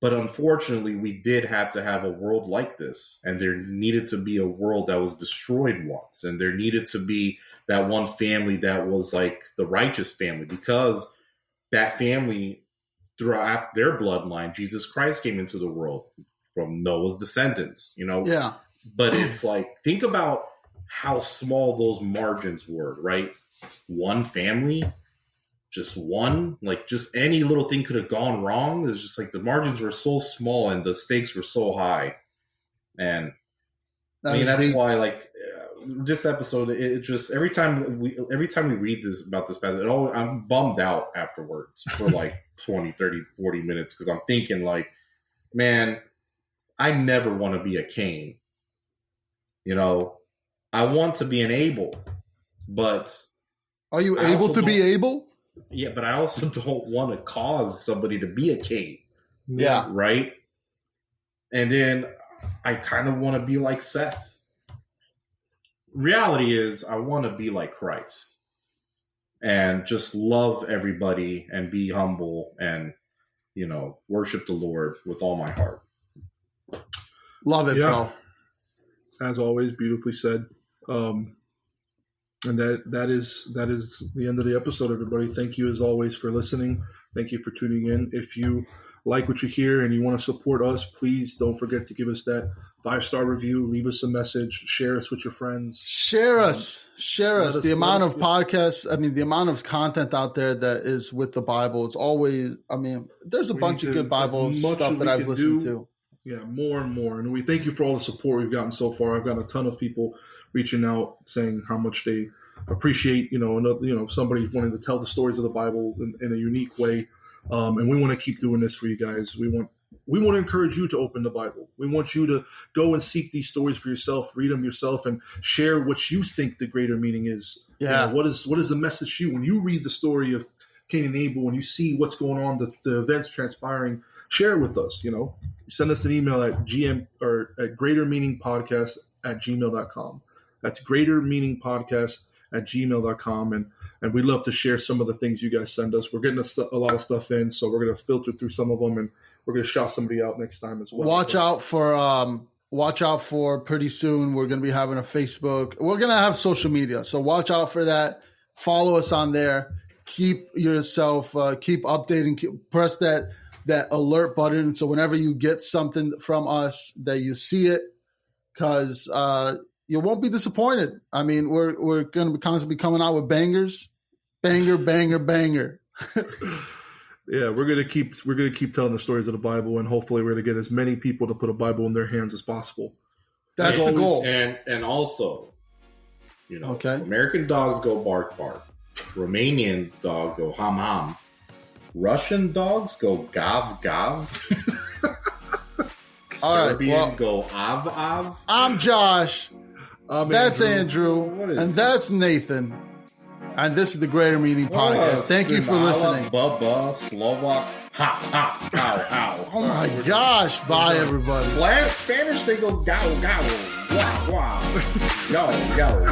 B: But unfortunately, we did have to have a world like this, and there needed to be a world that was destroyed once, and there needed to be that one family that was like the righteous family, because that family, throughout their bloodline, Jesus Christ came into the world from Noah's descendants,
C: Yeah.
B: But it's like, think about how small those margins were, right? One family, just one, like just any little thing could have gone wrong. It's just like the margins were so small and the stakes were so high. And that's why, like, this episode, it just, every time we read about this passage, I'm bummed out afterwards for like 20, 30, 40 minutes, because I'm thinking like, man, I never want to be a Cain. I want to be an Abel, but
C: are you able to be able?
B: Yeah, but I also don't want to cause somebody to be a Cain.
C: Yeah.
B: Right? And then I kind of want to be like Seth. Reality is, I want to be like Christ and just love everybody and be humble and, worship the Lord with all my heart.
C: Love it, Phil.
A: As always, beautifully said. And that is the end of the episode, everybody. Thank you as always for listening. Thank you for tuning in. If you like what you hear and you want to support us, please don't forget to give us that 5-star review. Leave us a message. Share us with your friends.
C: Share us. The amount of podcasts, the amount of content out there that is with the Bible, it's always, there's a bunch of good Bible stuff that I've listened to.
A: Yeah, more and more. And we thank you for all the support we've gotten so far. I've gotten a ton of people reaching out saying how much they appreciate, somebody wanting to tell the stories of the Bible in a unique way. And we want to keep doing this for you guys. We want to encourage you to open the Bible. We want you to go and seek these stories for yourself, read them yourself, and share what you think the greater meaning is.
C: Yeah.
A: What is the message to you when you read the story of Cain and Abel and you see what's going on, the events transpiring? Share it with us. Send us an email at greatermeaningpodcast@gmail.com. That's greatermeaningpodcast@gmail.com. And we love to share some of the things you guys send us. We're getting a lot of stuff in, so we're going to filter through some of them, and we're going to shout somebody out next time as well.
C: Watch out for pretty soon. We're going to be having a Facebook. We're going to have social media, so watch out for that. Follow us on there. Keep updating. Press that alert button, so whenever you get something from us, that you see it, because you won't be disappointed. We're going to be constantly coming out with bangers. Banger, banger, banger.
A: Yeah, we're gonna keep telling the stories of the Bible, and hopefully we're gonna get as many people to put a Bible in their hands as possible.
C: That's the goal.
B: And also,
C: okay.
B: American dogs go bark bark. Romanian dogs go ham ham. Russian dogs go gav gav. Serbian go av av.
C: I'm Josh. That's Andrew. And that's Nathan. And this is the Greater Meaning Podcast. Thank you for listening.
B: Bubba, Slovak, ha, ha, how, how.
C: Oh my gosh. Bye, everybody.
B: Spanish, they go gow, gow. Wow, wow. Yo, yo.